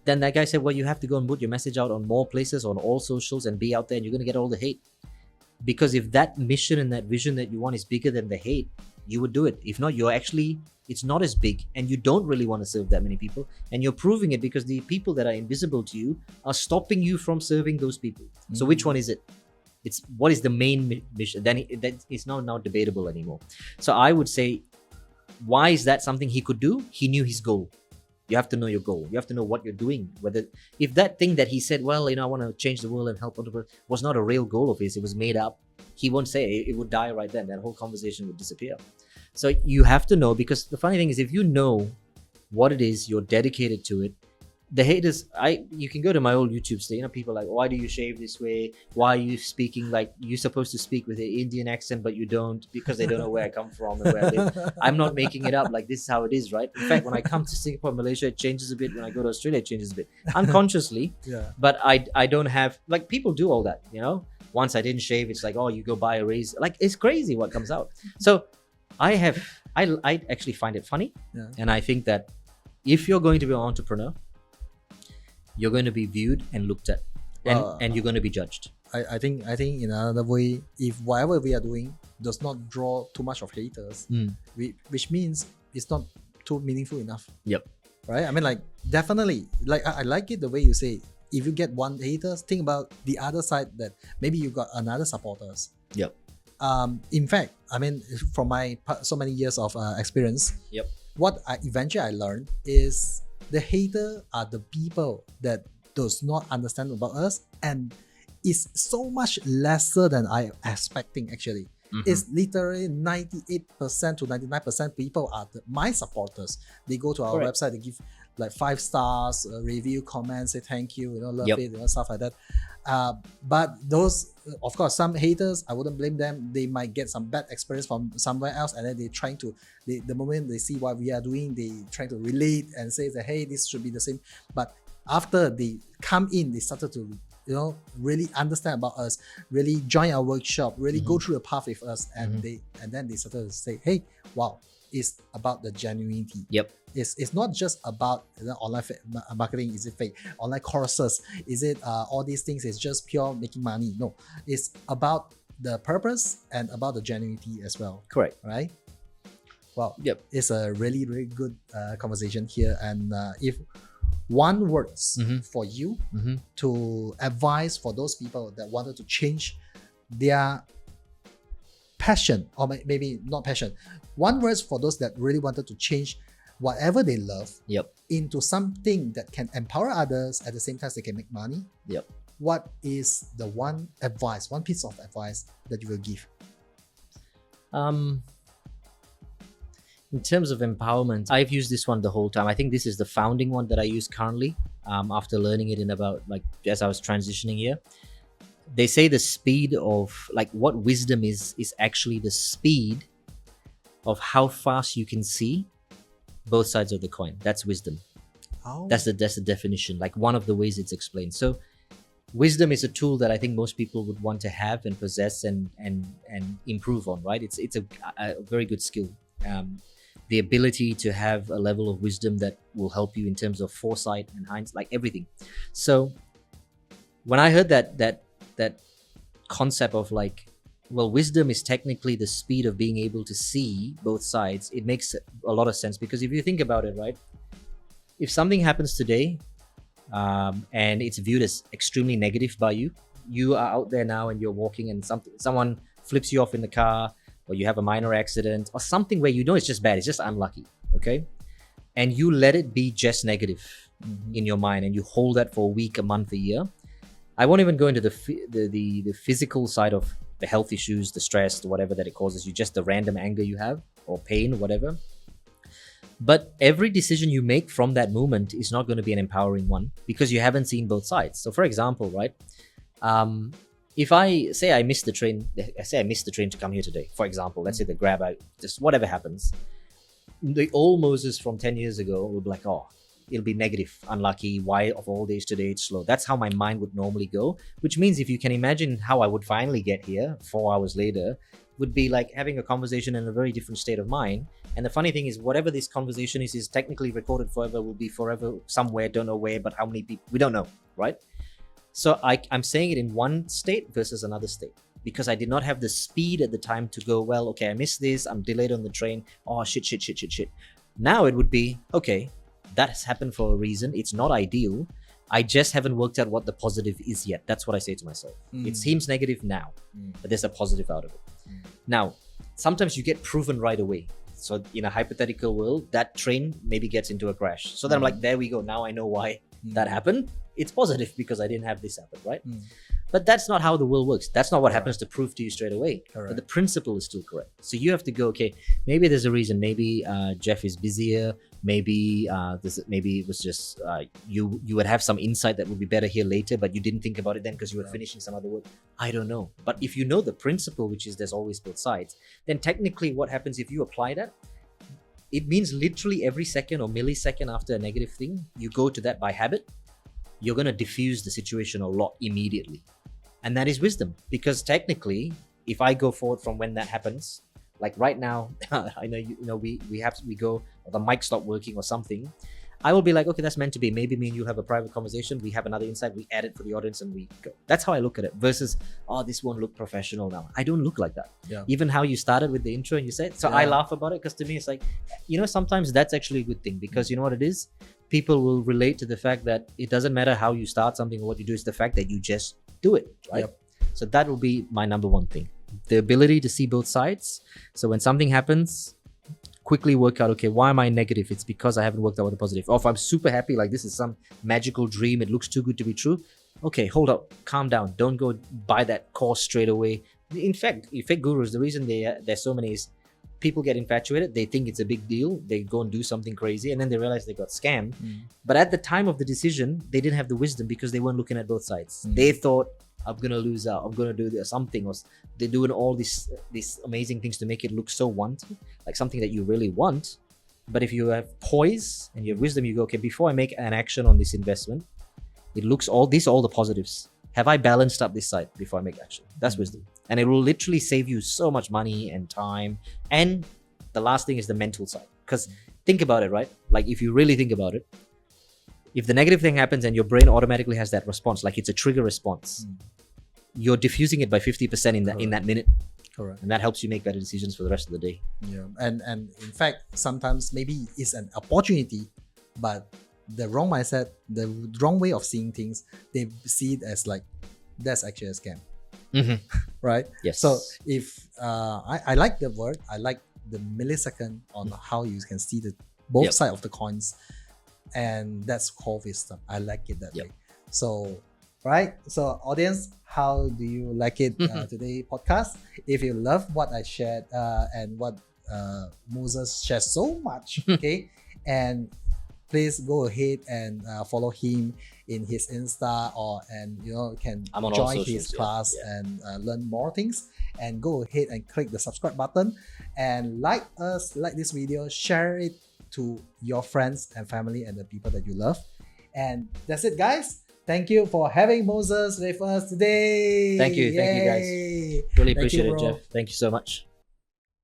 Then that guy said, well, you have to go and put your message out on more places, on all socials, and be out there, and you're going to get all the hate. Because if that mission and that vision that you want is bigger than the hate, you would do it. If not, it's not as big, and you don't really want to serve that many people, and you're proving it because the people that are invisible to you are stopping you from serving those people. So which one is it? It's what is the main mission? Then it's not now debatable anymore. So I would say, why is that something he could do? He knew his goal. You have to know your goal. You have to know what you're doing. Whether if that thing that he said, well, I want to change the world and help entrepreneurs, was not a real goal of his, it was made up, he won't say it. It would die right then. That whole conversation would disappear. So you have to know, because the funny thing is, if you know what it is, you're dedicated to it. The haters, you can go to my old YouTube state. People are like, why do you shave this way? Why are you speaking like you're supposed to speak with an Indian accent, but you don't, because they don't know where I come from and where I live. I'm not making it up. Like, this is how it is, right? In fact, when I come to Singapore, Malaysia, it changes a bit. When I go to Australia, it changes a bit unconsciously. Yeah. But I don't have, like, people do all that, Once I didn't shave, it's like, oh, you go buy a razor. Like, it's crazy what comes out. So I actually find it funny. Yeah. And I think that if you're going to be an entrepreneur, you're going to be viewed and looked at, and you're going to be judged. I think in another way, if whatever we are doing does not draw too much of haters, which means it's not too meaningful enough. Yep. Right? I mean, like, definitely, like, I like it the way you say, if you get one haters, think about the other side, that maybe you got another supporters. Yep. In fact, I mean, from my so many years of experience, yep, what I eventually learned is the hater are the people that does not understand about us, and is so much lesser than I expecting actually. It's literally 98% to 99% people are my supporters. They go to our website, they give like 5 stars, review, comments, say thank you, love it, stuff like that. But those, of course, some haters, I wouldn't blame them. They might get some bad experience from somewhere else, and then they trying to, the moment they see what we are doing, they trying to relate and say that, hey, this should be the same. But after they come in, they started to really understand about us, really join our workshop, really go through the path with us, and then they started to say, hey, wow, it's about the genuinity. Yep. It's not just about online marketing. Is it fake? Online courses, is it all these things is just pure making money? No, it's about the purpose and about the genuinity as well. Correct. Right? Well, yep. It's a really, really good conversation here. And if one words for you to advise for those people that wanted to change their passion, or maybe not passion, one words for those that really wanted to change whatever they love into something that can empower others, at the same time they can make money. What is the one piece of advice that you will give? In terms of empowerment, I've used this one the whole time. I think this is the founding one that I use currently. After learning it in about like as I was transitioning here, they say the speed of like what wisdom is actually the speed of how fast you can see both sides of the coin. That's wisdom. Oh. That's the definition. Like one of the ways it's explained. So wisdom is a tool that I think most people would want to have and possess and improve on. Right? It's a very good skill. The ability to have a level of wisdom that will help you in terms of foresight and hindsight, like everything. So when I heard that concept of like, well, wisdom is technically the speed of being able to see both sides, it makes a lot of sense. Because if you think about it, right, if something happens today and it's viewed as extremely negative by you, you are out there now and you're walking and someone flips you off in the car, or you have a minor accident or something where you know it's just bad, it's just unlucky, okay? And you let it be just negative in your mind and you hold that for a week, a month, a year. I won't even go into the physical side of the health issues, the stress, whatever that it causes you, just the random anger you have or pain, whatever. But every decision you make from that moment is not going to be an empowering one because you haven't seen both sides. So for example, right, if I say I missed the train to come here today, for example, let's say the grab out, just whatever happens, the old Moses from 10 years ago will be like, oh, it'll be negative, unlucky, why of all days today it's slow. That's how my mind would normally go, which means if you can imagine how I would finally get here 4 hours later, would be like having a conversation in a very different state of mind. And the funny thing is, whatever this conversation is technically recorded forever, will be forever somewhere, don't know where, but how many people, we don't know, right? So I'm saying it in one state versus another state because I did not have the speed at the time to go, well, okay, I missed this, I'm delayed on the train, oh shit. Now it would be, okay, that has happened for a reason, it's not ideal, I just haven't worked out what the positive is yet. That's what I say to myself. It seems negative now, but there's a positive out of it. Now, sometimes you get proven right away. So in a hypothetical world, that train maybe gets into a crash. So then I'm like, there we go. Now I know why that happened. It's positive because I didn't have this happen, right? But that's not how the world works. That's not what happens to prove to you straight away. But the principle is still correct. So you have to go, okay, maybe there's a reason. Maybe Jeff is busier. Maybe maybe it was just you would have some insight that would be better here later, but you didn't think about it then because you were finishing some other work. I don't know. But if you know the principle, which is there's always both sides, then technically what happens if you apply that, it means literally every second or millisecond after a negative thing, you go to that by habit, you're going to diffuse the situation a lot immediately. And that is wisdom. Because technically, if I go forward from when that happens, like right now, I know we go, or the mic stopped working or something, I will be like, okay, that's meant to be. Maybe me and you have a private conversation. We have another insight. We add it for the audience and we go. That's how I look at it versus, oh, this won't look professional now. I don't look like that. Yeah. Even how you started with the intro and you said, so I laugh about it because to me, it's like, sometimes that's actually a good thing because you know what it is? People will relate to the fact that it doesn't matter how you start something or what you do. It's the fact that you just do it, right? So that will be my number one thing. The ability to see both sides. So when something happens, quickly work out, okay, why am I negative? It's because I haven't worked out what the positive. Or if I'm super happy, like this is some magical dream, it looks too good to be true. Okay, hold up, calm down. Don't go buy that course straight away. In fact, fake gurus, the reason there's so many is people get infatuated. They think it's a big deal. They go and do something crazy and then they realize they got scammed. But at the time of the decision, they didn't have the wisdom because they weren't looking at both sides. They thought, I'm gonna lose out, I'm gonna do something, or they're doing all these amazing things to make it look so wanted, like something that you really want. But if you have poise and you have wisdom, you go, okay, before I make an action on this investment, it looks all the positives. Have I balanced up this side before I make action? That's wisdom. And it will literally save you so much money and time. And the last thing is the mental side. Because think about it, right? Like if you really think about it, if the negative thing happens and your brain automatically has that response, like it's a trigger response, you're diffusing it by 50% in that minute. Correct. And that helps you make better decisions for the rest of the day. Yeah. And in fact, sometimes maybe it's an opportunity, but the wrong mindset, the wrong way of seeing things, they see it as like, that's actually a scam. Right? Yes. So if I like the word, I like the millisecond on how you can see the both sides of the coins. And that's called wisdom. I like it that way. So, right? So, audience, how do you like it today podcast? If you love what I shared and what Moses shares so much. Okay, and please go ahead and follow him in his Insta, or and can I'm on all join socials, his yeah, class yeah. and learn more things. And go ahead and click the subscribe button and like this video, share it to your friends and family and the people that you love. And that's it, guys. Thank you for having Moses with us today. Thank you guys. Yay. Really Thank you, appreciate it, bro. Jeff. Thank you so much.